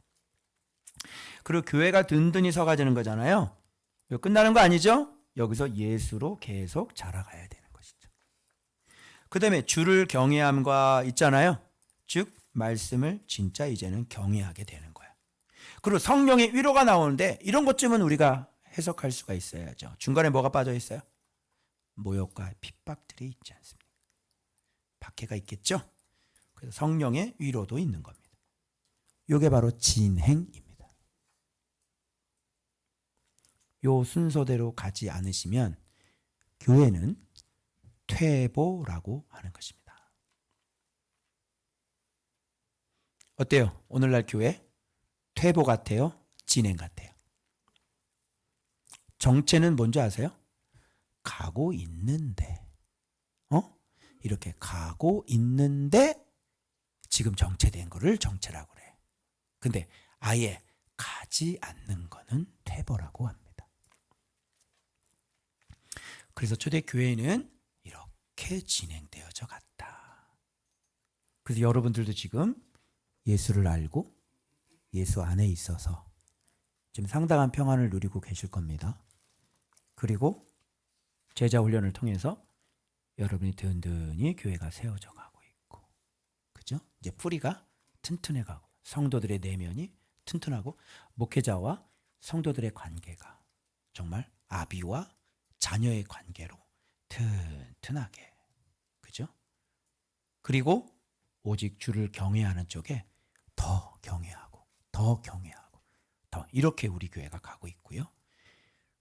그리고 교회가 든든히 서가지는 거잖아요. 이거 끝나는 거 아니죠? 여기서 예수로 계속 자라가야 되는 것이죠. 그 다음에 주를 경외함과 있잖아요. 즉 말씀을 진짜 이제는 경외하게 되는 거예요. 그리고 성령의 위로가 나오는데 이런 것쯤은 우리가 해석할 수가 있어야죠. 중간에 뭐가 빠져 있어요? 모욕과 핍박들이 있지 않습니까? 박해가 있겠죠? 그래서 성령의 위로도 있는 겁니다. 이게 바로 진행입니다. 요 순서대로 가지 않으시면 교회는 퇴보라고 하는 것입니다. 어때요? 오늘날 교회? 퇴보 같아요? 진행 같아요? 정체는 뭔지 아세요? 가고 있는데, 이렇게 가고 있는데 지금 정체된 거를 정체라고 그래. 근데 아예 가지 않는 거는 퇴보라고 합니다. 그래서 초대교회는 이렇게 진행되어져 갔다. 그래서 여러분들도 지금 예수를 알고 예수 안에 있어서 지금 상당한 평안을 누리고 계실 겁니다. 그리고 제자 훈련을 통해서 여러분이 든든히 교회가 세워져 가고 있고, 그죠? 이제 뿌리가 튼튼해 가고 성도들의 내면이 튼튼하고 목회자와 성도들의 관계가 정말 아비와 자녀의 관계로 튼튼하게, 그죠? 그리고 오직 주를 경외하는 쪽에 더 경외하고 더 이렇게 우리 교회가 가고 있고요.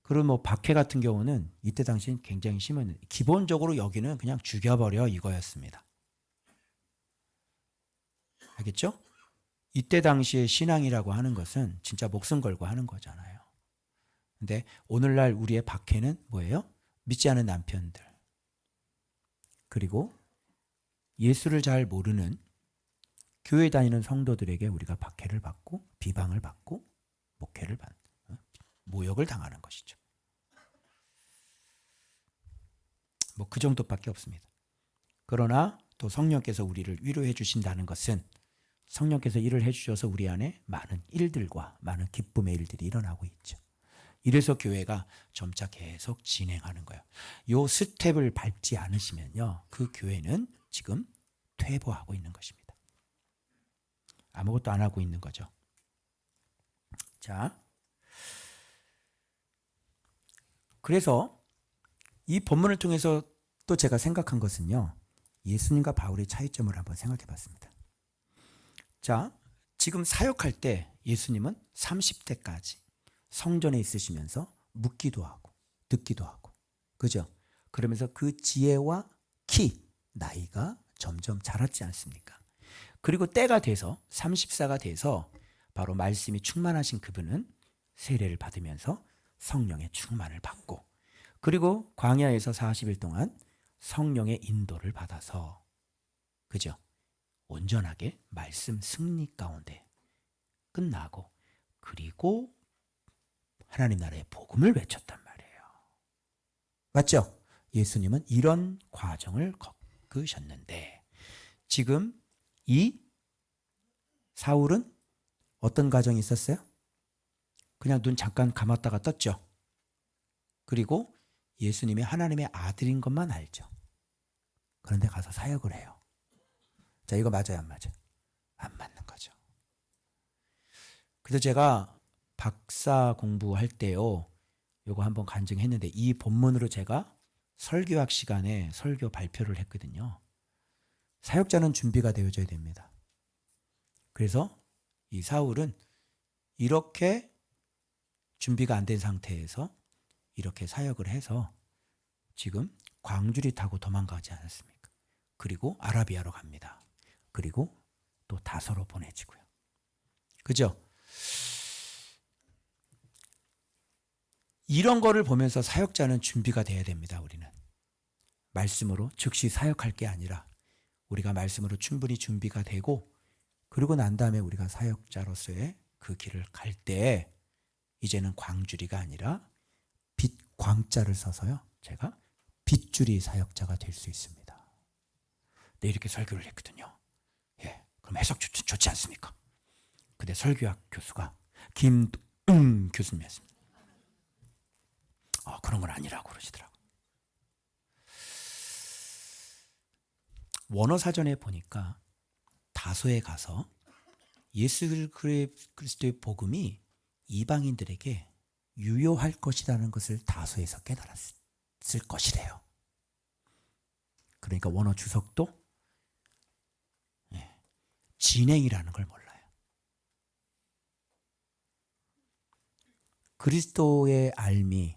그리고 뭐 박해 같은 경우는 이때 당시엔 굉장히 심했는데 기본적으로 여기는 그냥 죽여버려 이거였습니다. 알겠죠? 이때 당시의 신앙이라고 하는 것은 진짜 목숨 걸고 하는 거잖아요. 근데 오늘날 우리의 박해는 뭐예요? 믿지 않은 남편들, 그리고 예수를 잘 모르는 교회 다니는 성도들에게 우리가 박해를 받고 비방을 받고 목회를 받는, 모욕을 당하는 것이죠. 뭐 그 정도밖에 없습니다. 그러나 또 성령께서 우리를 위로해 주신다는 것은 성령께서 일을 해주셔서 우리 안에 많은 일들과 많은 기쁨의 일들이 일어나고 있죠. 이래서 교회가 점차 계속 진행하는 거예요. 요 스텝을 밟지 않으시면요, 그 교회는 지금 퇴보하고 있는 것입니다. 아무것도 안 하고 있는 거죠. 자, 그래서 이 본문을 통해서 또 제가 생각한 것은요, 예수님과 바울의 차이점을 한번 생각해 봤습니다. 자, 지금 사역할 때 예수님은 30대까지 성전에 있으시면서 묻기도 하고 듣기도 하고, 그죠? 그러면서 그 지혜와 키, 나이가 점점 자랐지 않습니까? 그리고 때가 돼서 34가 돼서 바로 말씀이 충만하신 그분은 세례를 받으면서 성령의 충만을 받고, 그리고 광야에서 40일 동안 성령의 인도를 받아서, 그죠? 온전하게 말씀 승리 가운데 끝나고, 그리고 하나님 나라의 복음을 외쳤단 말이에요. 맞죠? 예수님은 이런 과정을 겪으셨는데, 지금 이 사울은 어떤 과정이 있었어요? 그냥 눈 잠깐 감았다가 떴죠. 그리고 예수님이 하나님의 아들인 것만 알죠. 그런데 가서 사역을 해요. 자, 이거 맞아요, 안 맞아요? 안 맞는 거죠. 그래서 제가 박사 공부할 때요, 요거 한번 간증했는데, 이 본문으로 제가 설교학 시간에 설교 발표를 했거든요. 사역자는 준비가 되어져야 됩니다. 그래서 이 사울은 이렇게 준비가 안 된 상태에서 이렇게 사역을 해서 지금 광주리 타고 도망가지 않았습니까? 그리고 아라비아로 갑니다. 그리고 또 다소로 보내지고요. 그죠? 이런 거를 보면서 사역자는 준비가 돼야 됩니다. 우리는 말씀으로 즉시 사역할 게 아니라 우리가 말씀으로 충분히 준비가 되고, 그리고 난 다음에 우리가 사역자로서의 그 길을 갈 때 이제는 광주리가 아니라 빛광자를 써서요, 제가 빗줄이 사역자가 될 수 있습니다. 네, 이렇게 설교를 했거든요. 예, 그럼 해석 좋지 않습니까? 근데 설교학 교수가 교수님이었습니다. 그런 건 아니라고 그러시더라고요. 원어사전에 보니까 다소에 가서 예수 그리스도의 복음이 이방인들에게 유효할 것이라는 것을 다소에서 깨달았을 것이래요. 그러니까 원어 주석도 진행이라는 걸 몰라요. 그리스도의 알미,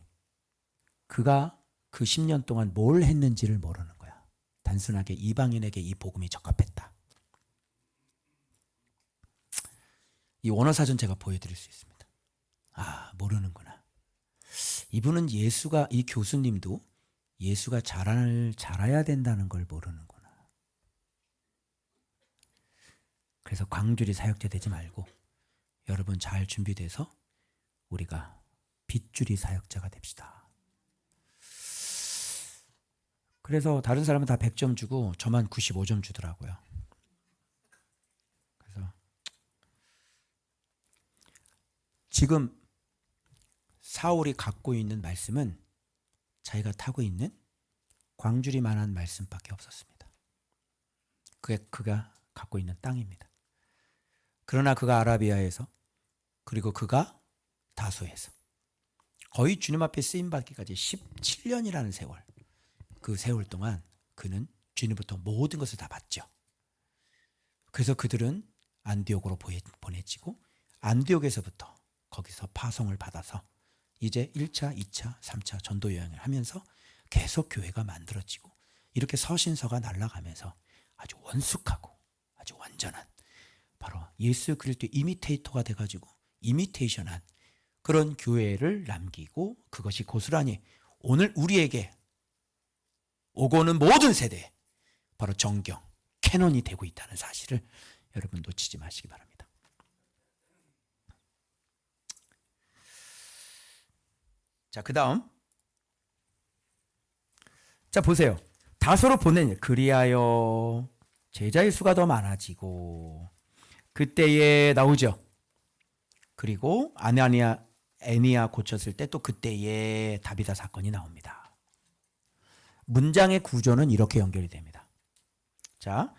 그가 그 10년 동안 뭘 했는지를 모르는 거야. 단순하게 이방인에게 이 복음이 적합했다. 이 원어사전 제가 보여드릴 수 있습니다. 아, 모르는구나. 이분은 이 교수님도 예수가 잘해야 된다는 걸 모르는구나. 그래서 광주리 사역자 되지 말고 여러분 잘 준비돼서 우리가 빗줄이 사역자가 됩시다. 그래서 다른 사람은 다 100점 주고 저만 95점 주더라고요. 그래서 지금 사울이 갖고 있는 말씀은 자기가 타고 있는 광주리만한 말씀밖에 없었습니다. 그게 그가 갖고 있는 땅입니다. 그러나 그가 아라비아에서, 그리고 그가 다소에서 거의 주님 앞에 쓰임받기까지 17년이라는 세월, 그 세월 동안 그는 주님부터 모든 것을 다 받죠. 그래서 그들은 안디옥으로 보내지고, 안디옥에서부터 거기서 파송을 받아서 이제 1차, 2차, 3차 전도 여행을 하면서 계속 교회가 만들어지고, 이렇게 서신서가 날아가면서 아주 원숙하고 아주 완전한, 바로 예수 그리스도의 이미테이터가 돼가지고 이미테이션한 그런 교회를 남기고, 그것이 고스란히 오늘 우리에게 오고는 모든 세대에 바로 정경, 캐논이 되고 있다는 사실을 여러분 놓치지 마시기 바랍니다. 자, 그 다음. 자, 보세요. 다소로 보낸 일, 그리하여 제자의 수가 더 많아지고, 그때에 나오죠. 그리고 애니야 고쳤을 때 또 그때에 다비다 사건이 나옵니다. 문장의 구조는 이렇게 연결이 됩니다. 자,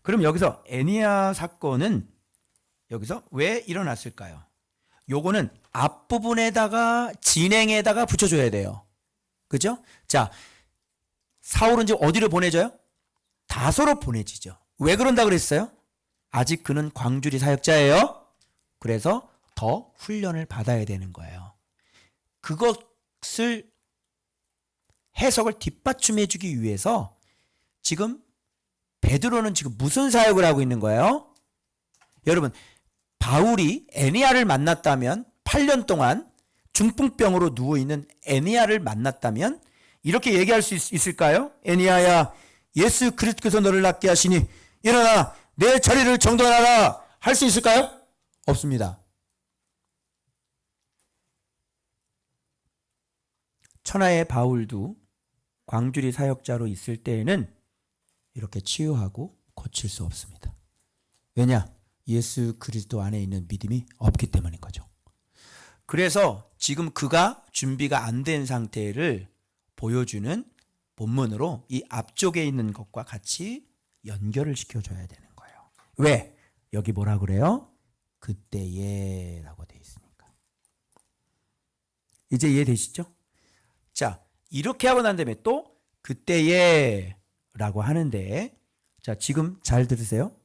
그럼 여기서 애니야 사건은 여기서 왜 일어났을까요? 요거는 앞부분에다가 진행에다가 붙여줘야 돼요. 그죠? 자, 사울은 지금 어디로 보내져요? 다소로 보내지죠. 왜 그런다 그랬어요? 아직 그는 광주리 사역자예요. 그래서 더 훈련을 받아야 되는 거예요. 그것을 해석을 뒷받침해 주기 위해서 지금 베드로는 지금 무슨 사역을 하고 있는 거예요? 여러분, 바울이 애니야를 만났다면 8년 동안 중풍병으로 누워있는 애니야를 만났다면 이렇게 얘기할 수 있을까요? 애니야야, 예수 그리스도께서 너를 낫게 하시니 일어나 내 자리를 정돈하라 할 수 있을까요? 없습니다. 천하의 바울도 광주리 사역자로 있을 때에는 이렇게 치유하고 고칠 수 없습니다. 왜냐? 예수 그리스도 안에 있는 믿음이 없기 때문인 거죠. 그래서 지금 그가 준비가 안 된 상태를 보여주는 본문으로 이 앞쪽에 있는 것과 같이 연결을 시켜줘야 되는 거예요. 왜? 여기 뭐라 그래요? 그때에 라고 되어 있으니까. 이제 이해되시죠? 자, 이렇게 하고 난 다음에 또 그때에 라고 하는데, 자, 지금 잘 들으세요.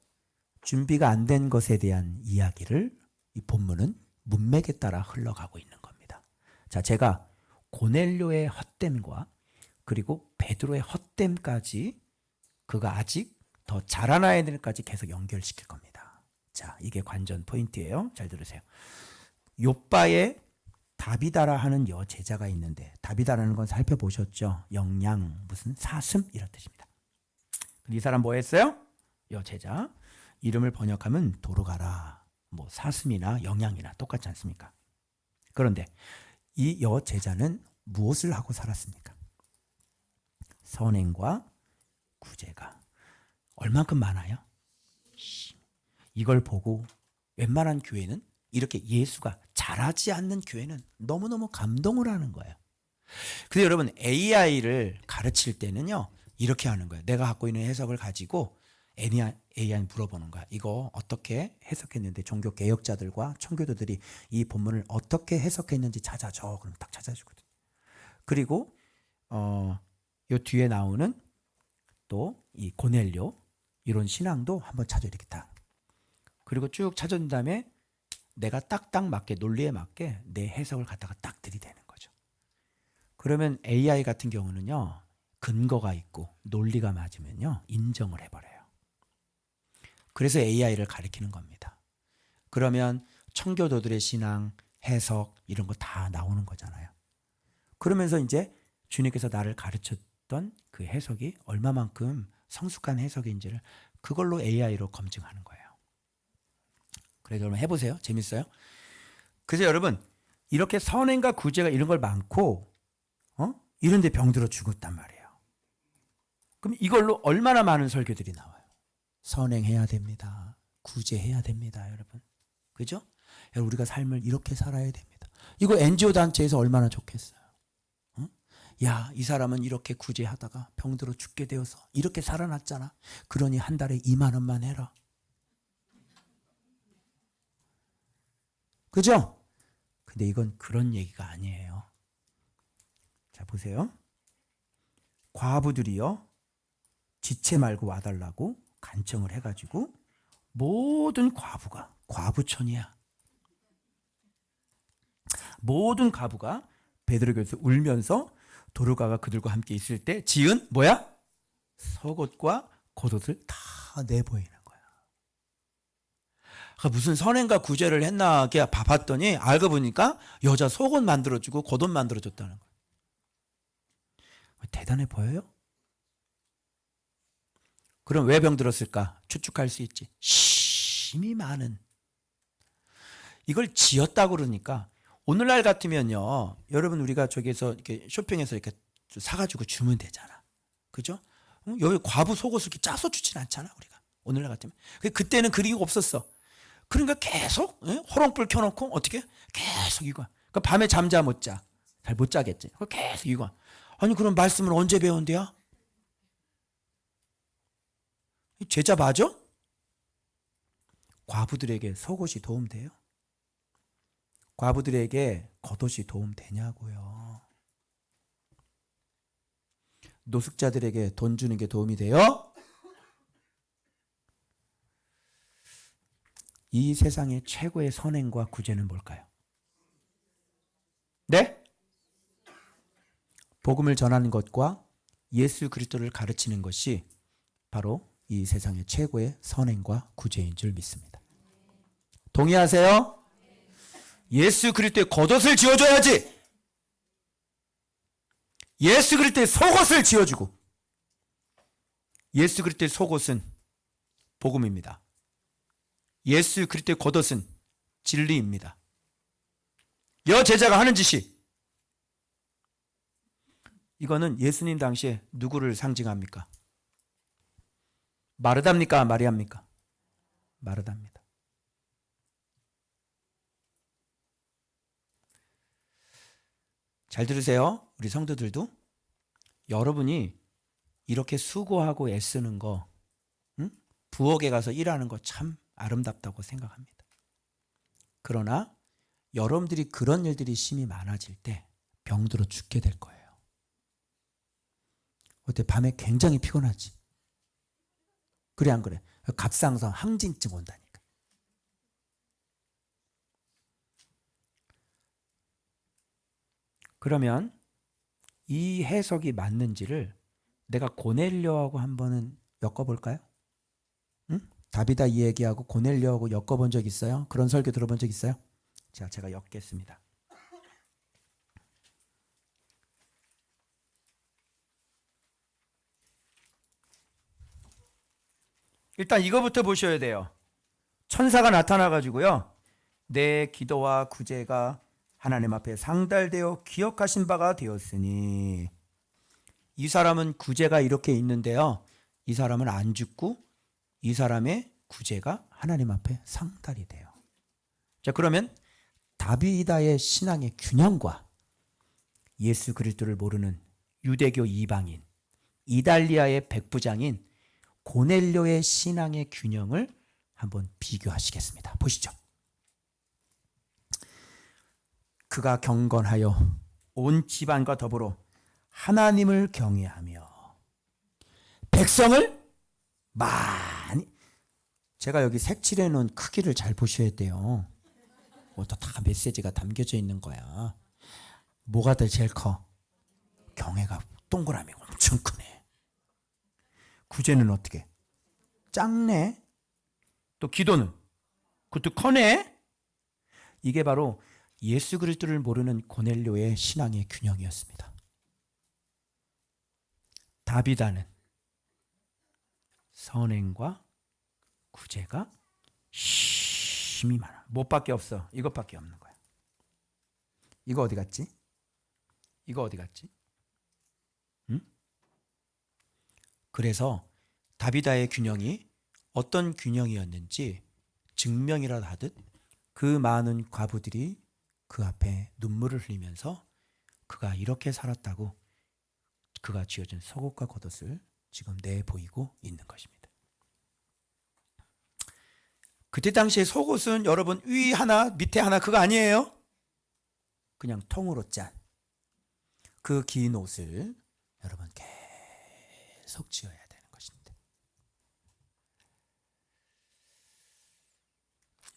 준비가 안 된 것에 대한 이야기를 이 본문은 문맥에 따라 흘러가고 있는 겁니다. 자, 제가 고넬료의 헛됨과 그리고 베드로의 헛됨까지 그가 아직 더 자라나야 될 까지 계속 연결시킬 겁니다. 자, 이게 관전 포인트예요. 잘 들으세요. 요바에 다비다라 하는 여제자가 있는데, 다비다라는 건 살펴보셨죠? 영양 무슨 사슴 이런 뜻입니다. 이 사람 뭐 했어요? 여제자. 이름을 번역하면 도로가라, 뭐 사슴이나 영양이나 똑같지 않습니까? 그런데 이 여제자는 무엇을 하고 살았습니까? 선행과 구제가 얼만큼 많아요? 이걸 보고 웬만한 교회는, 이렇게 예수가 잘하지 않는 교회는 너무너무 감동을 하는 거예요. 근데 여러분, AI를 가르칠 때는요, 이렇게 하는 거예요. 내가 갖고 있는 해석을 가지고 AI 물어보는 거야. 이거 어떻게 해석했는데, 종교 개혁자들과 청교도들이 이 본문을 어떻게 해석했는지 찾아줘. 그럼 딱 찾아주거든. 그리고 요 뒤에 나오는 또 이 고넬료 이런 신앙도 한번 찾아 이렇게 딱. 그리고 쭉 찾아준 다음에 내가 딱딱 맞게, 논리에 맞게 내 해석을 갖다가 딱 들이대는 거죠. 그러면 AI 같은 경우는요, 근거가 있고 논리가 맞으면요, 인정을 해버려요. 그래서 AI를 가리키는 겁니다. 그러면 청교도들의 신앙, 해석 이런 거 다 나오는 거잖아요. 그러면서 이제 주님께서 나를 가르쳤던 그 해석이 얼마만큼 성숙한 해석인지를 그걸로 AI로 검증하는 거예요. 그래서 여러분 해보세요. 재밌어요. 그래서 여러분, 이렇게 선행과 구제가 이런 걸 많고 이런 데 병들어 죽었단 말이에요. 그럼 이걸로 얼마나 많은 설교들이 나와요. 선행해야 됩니다. 구제해야 됩니다. 여러분. 그죠? 여러분, 우리가 삶을 이렇게 살아야 됩니다. 이거 NGO 단체에서 얼마나 좋겠어요. 야, 이 사람은 이렇게 구제하다가 병들어 죽게 되어서 이렇게 살아났잖아. 그러니 한 달에 2만 원만 해라. 그죠? 근데 이건 그런 얘기가 아니에요. 자, 보세요. 과부들이요, 지체 말고 와달라고 간청을 해가지고 모든 과부가, 과부촌이야, 모든 과부가 베드로에게서 울면서 도르가가 그들과 함께 있을 때 지은 뭐야? 속옷과 겉옷을 다 내보이는 거야. 그러니까 무슨 선행과 구제를 했나 봐봤더니 알고 보니까 여자 속옷 만들어주고 겉옷 만들어줬다는 거야. 대단해 보여요? 그럼 왜 병들었을까? 추측할 수 있지. 힘이 많은. 이걸 지었다고 그러니까, 오늘날 같으면요, 여러분, 우리가 저기서 이렇게 쇼핑해서 이렇게 사가지고 주면 되잖아. 그죠? 여기 과부 속옷을 이렇게 짜서 주진 않잖아, 우리가. 오늘날 같으면. 그때는 그리고 없었어. 그러니까 계속 호롱불 켜놓고 어떻게 계속 이거. 그러니까 밤에 잠자 못 자. 잘 못 자겠지. 계속 이거. 아니 그럼 말씀을 언제 배운대요? 제자 맞아? 과부들에게 속옷이 도움돼요? 과부들에게 겉옷이 도움되냐고요. 노숙자들에게 돈 주는 게 도움이 돼요? 이 세상의 최고의 선행과 구제는 뭘까요? 네? 복음을 전하는 것과 예수 그리스도를 가르치는 것이 바로 이 세상의 최고의 선행과 구제인 줄 믿습니다. 동의하세요? 예수 그리스도의 겉옷을 지어줘야지. 예수 그리스도의 속옷을 지어주고, 예수 그리스도의 속옷은 복음입니다. 예수 그리스도의 겉옷은 진리입니다. 여제자가 하는 짓이, 이거는 예수님 당시에 누구를 상징합니까? 마르다입니까? 마리아입니까? 마르다입니다. 잘 들으세요. 우리 성도들도 여러분이 이렇게 수고하고 애쓰는 거, 부엌에 가서 일하는 거 참 아름답다고 생각합니다. 그러나 여러분들이 그런 일들이 심히 많아질 때 병들어 죽게 될 거예요. 어때? 밤에 굉장히 피곤하지? 그래 안 그래? 갑상선 항진증 온다니까. 그러면 이 해석이 맞는지를 내가 고넬료하고 한번은 엮어볼까요? 응? 다비다 이 얘기하고 고넬료하고 엮어본 적 있어요? 그런 설교 들어본 적 있어요? 자, 제가 엮겠습니다. 일단 이거부터 보셔야 돼요. 천사가 나타나가지고요, 내 기도와 구제가 하나님 앞에 상달되어 기억하신 바가 되었으니, 이 사람은 구제가 이렇게 있는데요, 이 사람은 안 죽고 이 사람의 구제가 하나님 앞에 상달이 돼요. 자, 그러면 다비다의 신앙의 균형과 예수 그리스도를 모르는 유대교 이방인, 이달리아의 백부장인 고넬료의 신앙의 균형을 한번 비교하시겠습니다. 보시죠. 그가 경건하여 온 집안과 더불어 하나님을 경외하며 백성을 많이, 제가 여기 색칠해 놓은 크기를 잘 보셔야 돼요. 또 다 메시지가 담겨져 있는 거야. 뭐가 더 제일 커? 경외가 동그라미 엄청 크네. 구제는 어떻게? 작네. 또 기도는? 그것도 커네. 이게 바로 예수 그리스도를 모르는 고넬료의 신앙의 균형이었습니다. 다비다는 선행과 구제가 심히 많아. 못밖에 없어. 이것밖에 없는 거야. 이거 어디 갔지? 이거 어디 갔지? 응? 그래서 다비다의 균형이 어떤 균형이었는지 증명이라 하듯 그 많은 과부들이 그 앞에 눈물을 흘리면서 그가 이렇게 살았다고 그가 지어준 속옷과 겉옷을 지금 내보이고 있는 것입니다. 그때 당시에 속옷은 여러분 위 하나 밑에 하나 그거 아니에요? 그냥 통으로 짠 그 긴 옷을 여러분 계속 지어야 되는 것입니다.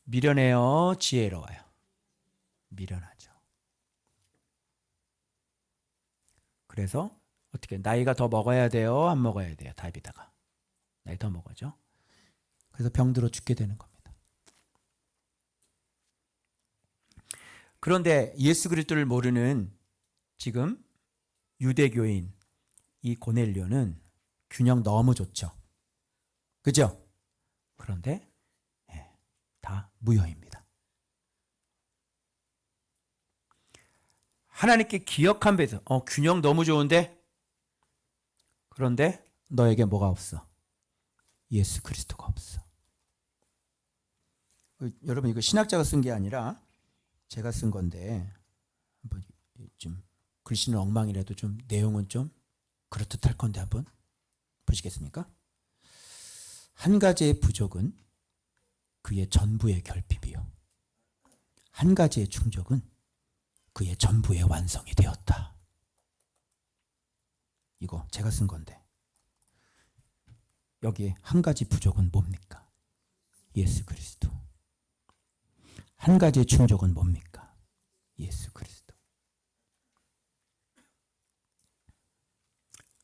미련해요? 지혜로워요? 미련하죠. 그래서 어떻게 나이가 더 먹어야 돼요? 안 먹어야 돼요? 다비다가 나이 더 먹어죠. 그래서 병들어 죽게 되는 겁니다. 그런데 예수 그리스도를 모르는 지금 유대교인 이 고넬료는 균형 너무 좋죠. 그죠? 그런데 다 무효입니다. 하나님께 기억한 배에서 균형 너무 좋은데, 그런데 너에게 뭐가 없어? 예수 그리스도가 없어. 여러분 이거 신학자가 쓴 게 아니라 제가 쓴 건데 한번 좀 글씨는 엉망이라도 좀 내용은 좀 그렇듯할 건데 한번 보시겠습니까? 한 가지의 부족은 그의 전부의 결핍이요. 한 가지의 충족은 그의 전부의 완성이 되었다. 이거 제가 쓴 건데 여기에 한 가지 부족은 뭡니까? 예수 그리스도. 한 가지의 충족은 뭡니까? 예수 그리스도.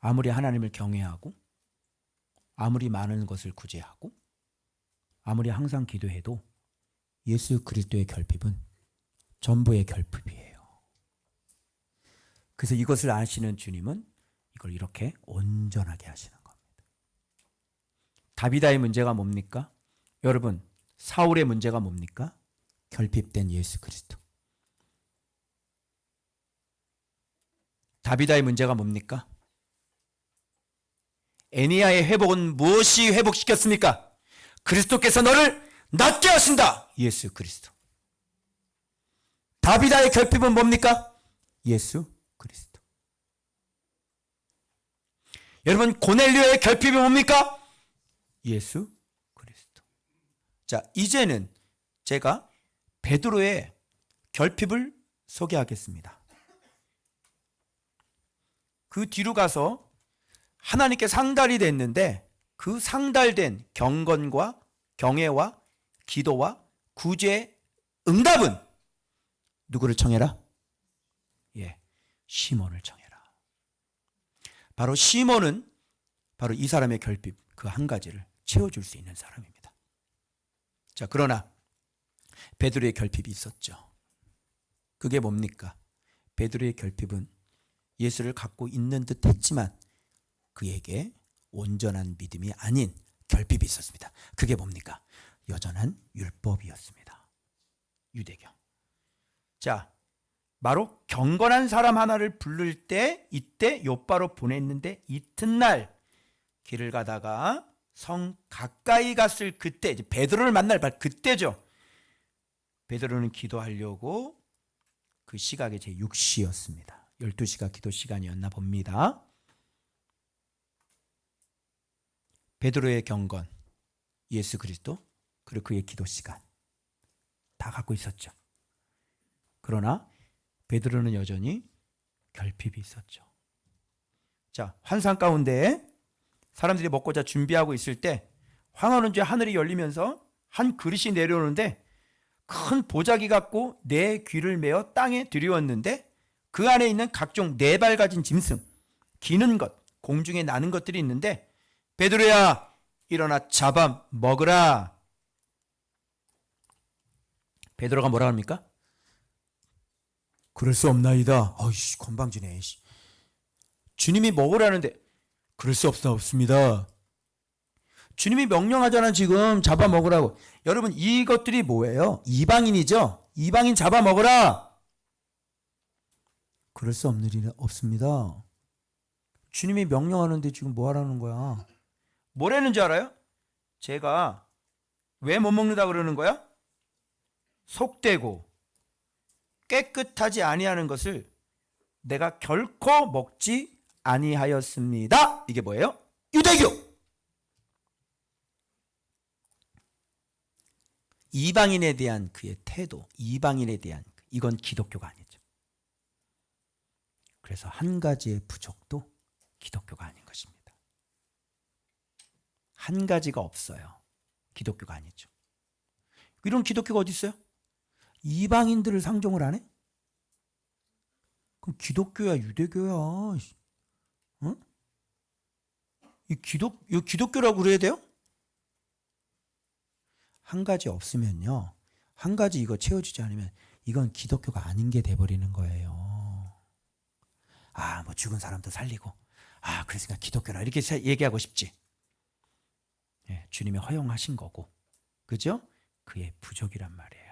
아무리 하나님을 경외하고 아무리 많은 것을 구제하고 아무리 항상 기도해도 예수 그리스도의 결핍은 전부의 결핍이에요. 그래서 이것을 아시는 주님은 이걸 이렇게 온전하게 하시는 겁니다. 다비다의 문제가 뭡니까? 여러분, 사울의 문제가 뭡니까? 결핍된 예수 그리스도. 다비다의 문제가 뭡니까? 애니야의 회복은 무엇이 회복시켰습니까? 그리스도께서 너를 낫게 하신다. 예수 그리스도. 다비다의 결핍은 뭡니까? 예수 그리스도. 여러분, 고넬료의 결핍이 뭡니까? 예수 그리스도. 자, 이제는 제가 베드로의 결핍을 소개하겠습니다. 그 뒤로 가서 하나님께 상달이 됐는데 그 상달된 경건과 경애와 기도와 구제의 응답은 누구를 청해라? 시몬을 청해라. 바로 시몬은 바로 이 사람의 결핍 그 한 가지를 채워줄 수 있는 사람입니다. 자, 그러나 베드로의 결핍이 있었죠. 그게 뭡니까? 베드로의 결핍은 예수를 갖고 있는 듯 했지만 그에게 온전한 믿음이 아닌 결핍이 있었습니다. 그게 뭡니까? 여전한 율법이었습니다. 유대교. 자, 바로 경건한 사람 하나를 부를 때 이때 요바로 보냈는데 이튿날 길을 가다가 성 가까이 갔을 그때 이제 베드로를 만날 그때죠. 베드로는 기도하려고 그 시각이 제 6시였습니다. 12시가 기도 시간이었나 봅니다. 베드로의 경건, 예수 그리스도, 그리고 그의 기도 시간 다 갖고 있었죠. 그러나 베드로는 여전히 결핍이 있었죠. 자, 환상 가운데 사람들이 먹고자 준비하고 있을 때 황혼은지 하늘이 열리면서 한 그릇이 내려오는데 큰 보자기 갖고 네 귀를 메어 땅에 들이웠는데 그 안에 있는 각종 네 발 가진 짐승, 기는 것, 공중에 나는 것들이 있는데 베드로야 일어나 잡아 먹으라. 베드로가 뭐라 합니까? 그럴 수 없나이다. 아이씨, 건방지네. 주님이 먹으라는데 그럴 수 없습니다. 주님이 명령하잖아. 지금 잡아 먹으라고. 여러분, 이것들이 뭐예요? 이방인이죠. 이방인 잡아 먹으라. 그럴 수 없습니다. 주님이 명령하는데 지금 뭐 하라는 거야? 뭐라는 줄 알아요? 제가 왜 못 먹는다 그러는 거야? 속되고 깨끗하지 아니하는 것을 내가 결코 먹지 아니하였습니다. 이게 뭐예요? 유대교. 이방인에 대한 그의 태도, 이방인에 대한 이건 기독교가 아니죠. 그래서 한 가지의 부족도 기독교가 아닌 것입니다. 한 가지가 없어요. 기독교가 아니죠. 이런 기독교가 어디 있어요? 이방인들을 상종을 안 해? 그럼 기독교야, 유대교야? 어? 이 기독교라고 그래야 돼요? 한 가지 없으면요. 한 가지 이거 채워주지 않으면 이건 기독교가 아닌 게 돼버리는 거예요. 아, 뭐 죽은 사람도 살리고. 아, 그랬으니까 기독교라. 이렇게 얘기하고 싶지. 주님이 허용하신 거고. 그죠? 그의 부족이란 말이에요.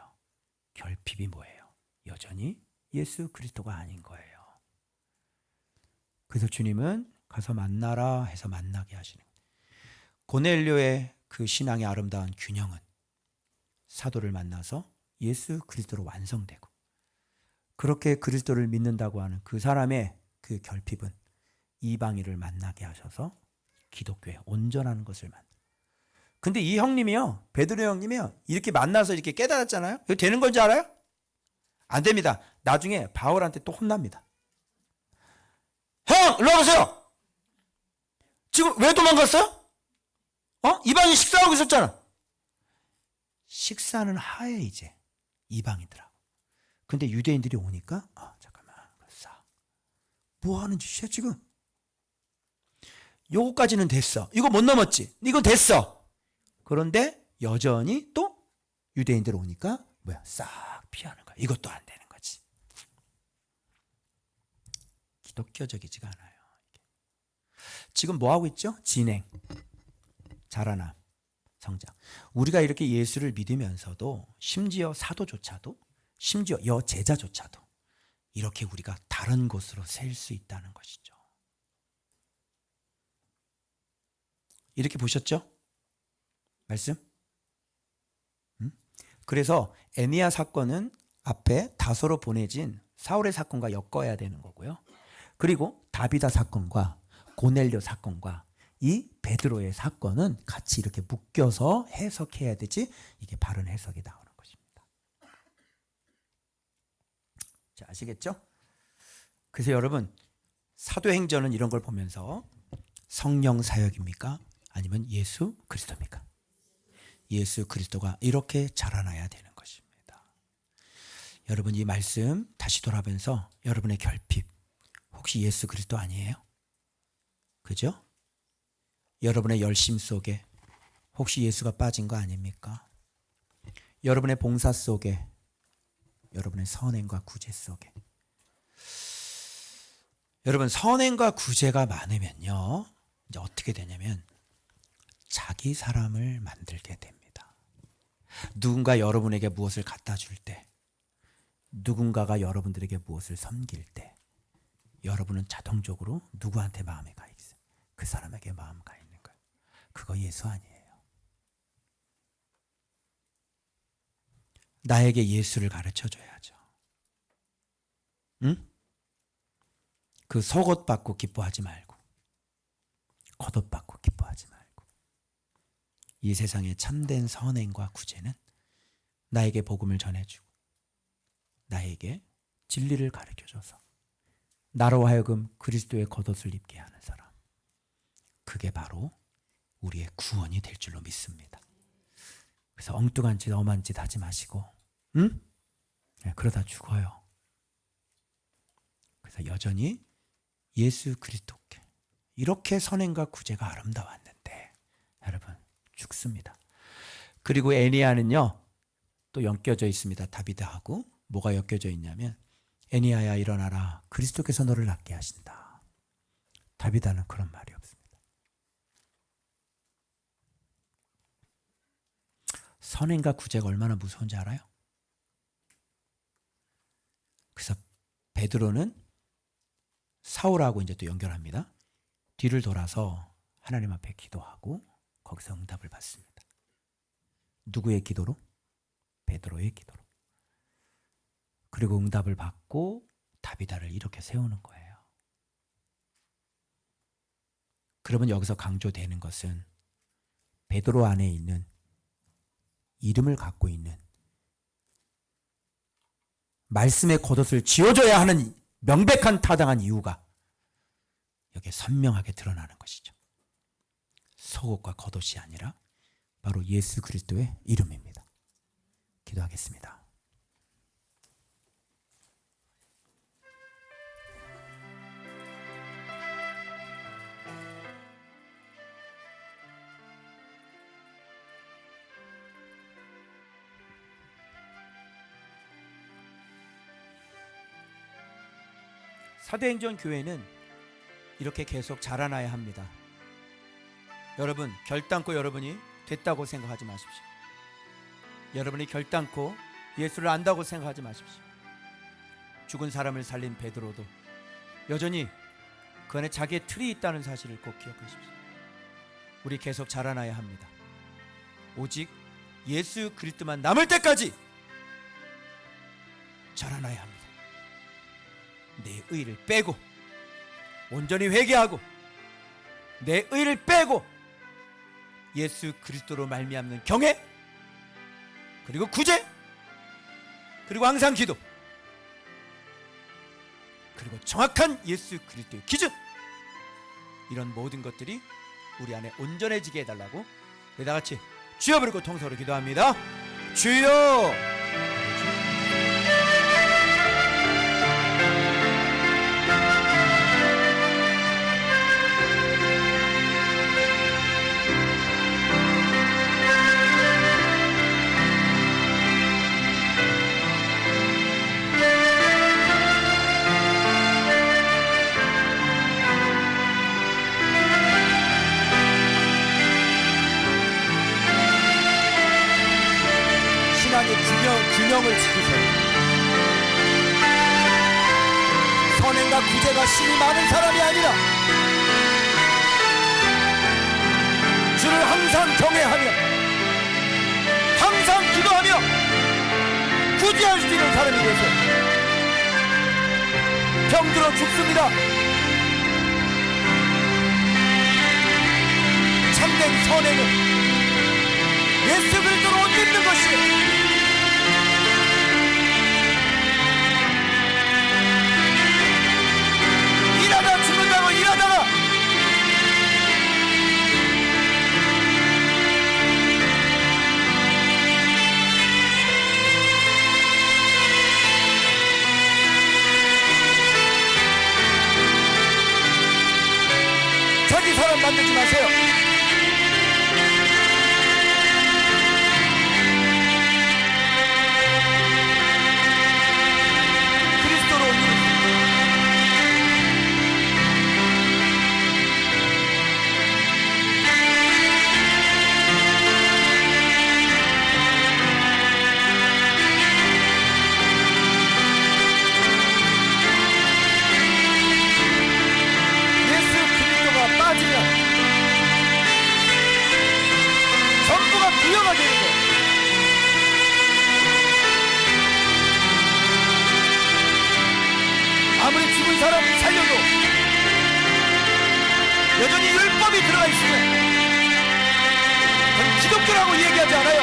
결핍이 뭐예요? 여전히 예수 그리스도가 아닌 거예요. 그래서 주님은 가서 만나라 해서 만나게 하시는 거예요. 고넬료의 그 신앙의 아름다운 균형은 사도를 만나서 예수 그리스도로 완성되고, 그렇게 그리스도를 믿는다고 하는 그 사람의 그 결핍은 이방인을 만나게 하셔서 기독교에 온전한 것을 만나. 근데 이 형님이요, 베드로 형님이요, 이렇게 만나서 이렇게 깨달았잖아요. 이거 되는 건지 알아요? 안 됩니다. 나중에 바울한테 또 혼납니다. 형, 일로 와보세요. 지금 왜 도망갔어요? 이방인 식사하고 있었잖아. 식사는 하에 이제 이방인들하고. 근데 유대인들이 오니까 잠깐만, 뭐 하는 짓이야 지금? 요거까지는 됐어. 이거 못 넘었지. 이거 됐어. 그런데 여전히 또 유대인들 오니까 싹 피하는 거야. 이것도 안 되는 거지. 기독교적이지가 않아요. 지금 뭐 하고 있죠? 진행, 자라남, 성장. 우리가 이렇게 예수를 믿으면서도, 심지어 사도조차도, 심지어 여제자조차도 이렇게 우리가 다른 곳으로 셀 수 있다는 것이죠. 이렇게 보셨죠? 말씀? 그래서 에니야 사건은 앞에 다소로 보내진 사울의 사건과 엮어야 되는 거고요. 그리고 다비다 사건과 고넬료 사건과 이 베드로의 사건은 같이 이렇게 묶여서 해석해야 되지, 이게 바른 해석이 나오는 것입니다. 자, 아시겠죠? 그래서 여러분, 사도행전은 이런 걸 보면서 성령 사역입니까? 아니면 예수 그리스도입니까? 예수 그리스도가 이렇게 자라나야 되는 것입니다. 여러분, 이 말씀 다시 돌아보면서 여러분의 결핍, 혹시 예수 그리스도 아니에요? 그죠? 여러분의 열심 속에 혹시 예수가 빠진 거 아닙니까? 여러분의 봉사 속에, 여러분의 선행과 구제 속에. 여러분, 선행과 구제가 많으면요, 이제 어떻게 되냐면 자기 사람을 만들게 됩니다. 누군가 여러분에게 무엇을 갖다 줄 때, 누군가가 여러분들에게 무엇을 섬길 때, 여러분은 자동적으로 누구한테 마음이 가 있어요? 그 사람에게 마음 가 있는 거예요. 그거 예수 아니에요. 나에게 예수를 가르쳐 줘야죠. 응? 그 속옷 받고 기뻐하지 말고, 겉옷 받고 기뻐하지 말고, 이 세상의 참된 선행과 구제는 나에게 복음을 전해주고, 나에게 진리를 가르쳐줘서 나로 하여금 그리스도의 겉옷을 입게 하는 사람, 그게 바로 우리의 구원이 될 줄로 믿습니다. 그래서 엉뚱한 짓, 엄한 짓 하지 마시고, 응? 그러다 죽어요. 그래서 여전히 예수 그리스도께 이렇게 선행과 구제가 아름다웠는데 여러분, 죽습니다. 그리고 에니야는요, 또 엮여져 있습니다. 다비드하고. 뭐가 엮여져 있냐면, 에니야야 일어나라, 그리스도께서 너를 낫게 하신다. 다비드는 그런 말이 없습니다. 선행과 구제가 얼마나 무서운지 알아요? 그래서 베드로는 사울하고 이제 또 연결합니다. 뒤를 돌아서 하나님 앞에 기도하고 거기서 응답을 받습니다. 누구의 기도로? 베드로의 기도로. 그리고 응답을 받고 다비다를 이렇게 세우는 거예요. 그러면 여기서 강조되는 것은 베드로 안에 있는, 이름을 갖고 있는, 말씀의 겉옷을 지어줘야 하는 명백한 타당한 이유가 여기에 선명하게 드러나는 것이죠. 속옷과 겉옷이 아니라 바로 예수 그리스도의 이름입니다. 기도하겠습니다. 사도행전 교회는 이렇게 계속 자라나야 합니다. 여러분, 결단코 여러분이 됐다고 생각하지 마십시오. 여러분이 결단코 예수를 안다고 생각하지 마십시오. 죽은 사람을 살린 베드로도 여전히 그 안에 자기의 틀이 있다는 사실을 꼭 기억하십시오. 우리 계속 자라나야 합니다. 오직 예수 그리스도만 남을 때까지 자라나야 합니다. 내 의를 빼고 온전히 회개하고 내 의를 빼고 예수 그리스도로 말미암는 경외, 그리고 구제, 그리고 항상 기도, 그리고 정확한 예수 그리스도의 기준, 이런 모든 것들이 우리 안에 온전해지게 해달라고 우리 다같이 주여 부르고 통성으로 기도합니다. 주여. 균형을 지키세요. 선행과 구제가 심이 많은 사람이 아니라 주를 항상 경외하며 항상 기도하며 구제할 수 있는 사람이 되세요. 병들어 죽습니다. 참된 선행은 예수 그리스도로 옷 입는 것이에요. 일하다 죽는다고 일하다가 자기 사람 만들지 마세요. 그리스도로 빠지면 전부가 무효가 되는 거예요. 아무리 죽은 사람을 살려도 여전히 율법이 들어가 있으면 그건 기독교라고 얘기하지 않아요.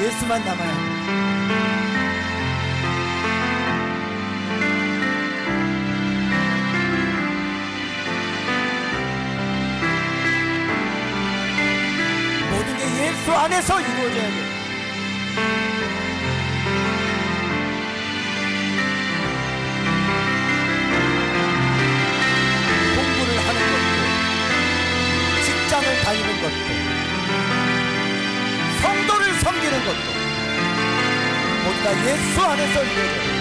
예수만 남아야 합니다. 모든 게 예수 안에서 이루어져야 돼요. 공부를 하는 것도, 직장을 다니는 것도, 성도를 섬기는 것도 모두 다 예수 안에서 이루어져요.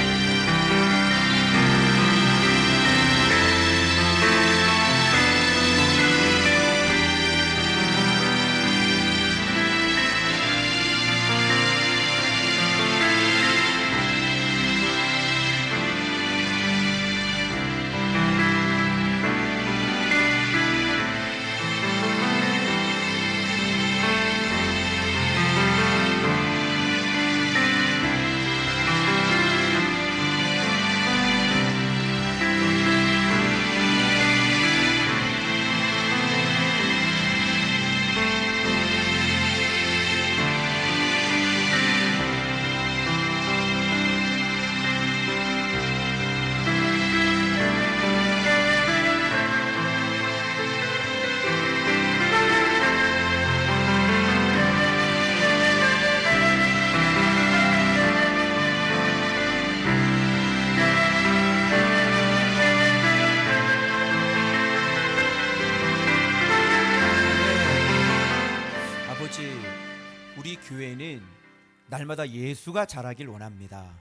날마다 예수가 자라길 원합니다.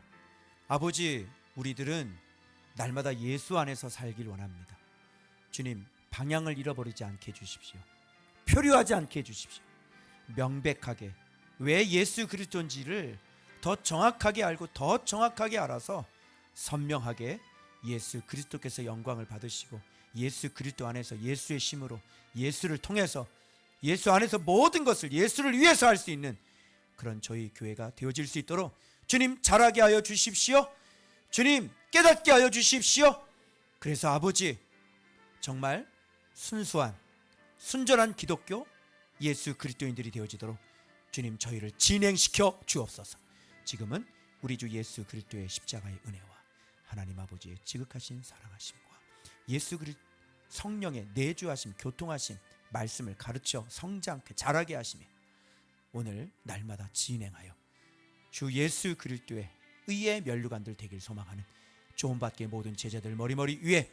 아버지, 우리들은 날마다 예수 안에서 살길 원합니다. 주님, 방향을 잃어버리지 않게 해주십시오. 표류하지 않게 해주십시오. 명백하게 왜 예수 그리스도인지를 더 정확하게 알고 더 정확하게 알아서 선명하게 예수 그리스도께서 영광을 받으시고 예수 그리스도 안에서 예수의 힘으로 예수를 통해서 예수 안에서 모든 것을 예수를 위해서 할 수 있는 그런 저희 교회가 되어질 수 있도록 주님 자라게 하여 주십시오. 주님 깨닫게 하여 주십시오. 그래서 아버지, 정말 순수한 순전한 기독교 예수 그리스도인들이 되어지도록 주님 저희를 진행시켜 주옵소서. 지금은 우리 주 예수 그리스도의 십자가의 은혜와 하나님 아버지의 지극하신 사랑하심과 예수 그리스도 성령의 내주하심, 교통하심, 말씀을 가르쳐 성장케 자라게 하시며 오늘 날마다 진행하여 주 예수 그리스도의 의의 면류관들 되길 소망하는 조언받게 모든 제자들 머리머리 위에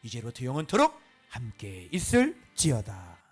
이제로부터 영원토록 함께 있을지어다.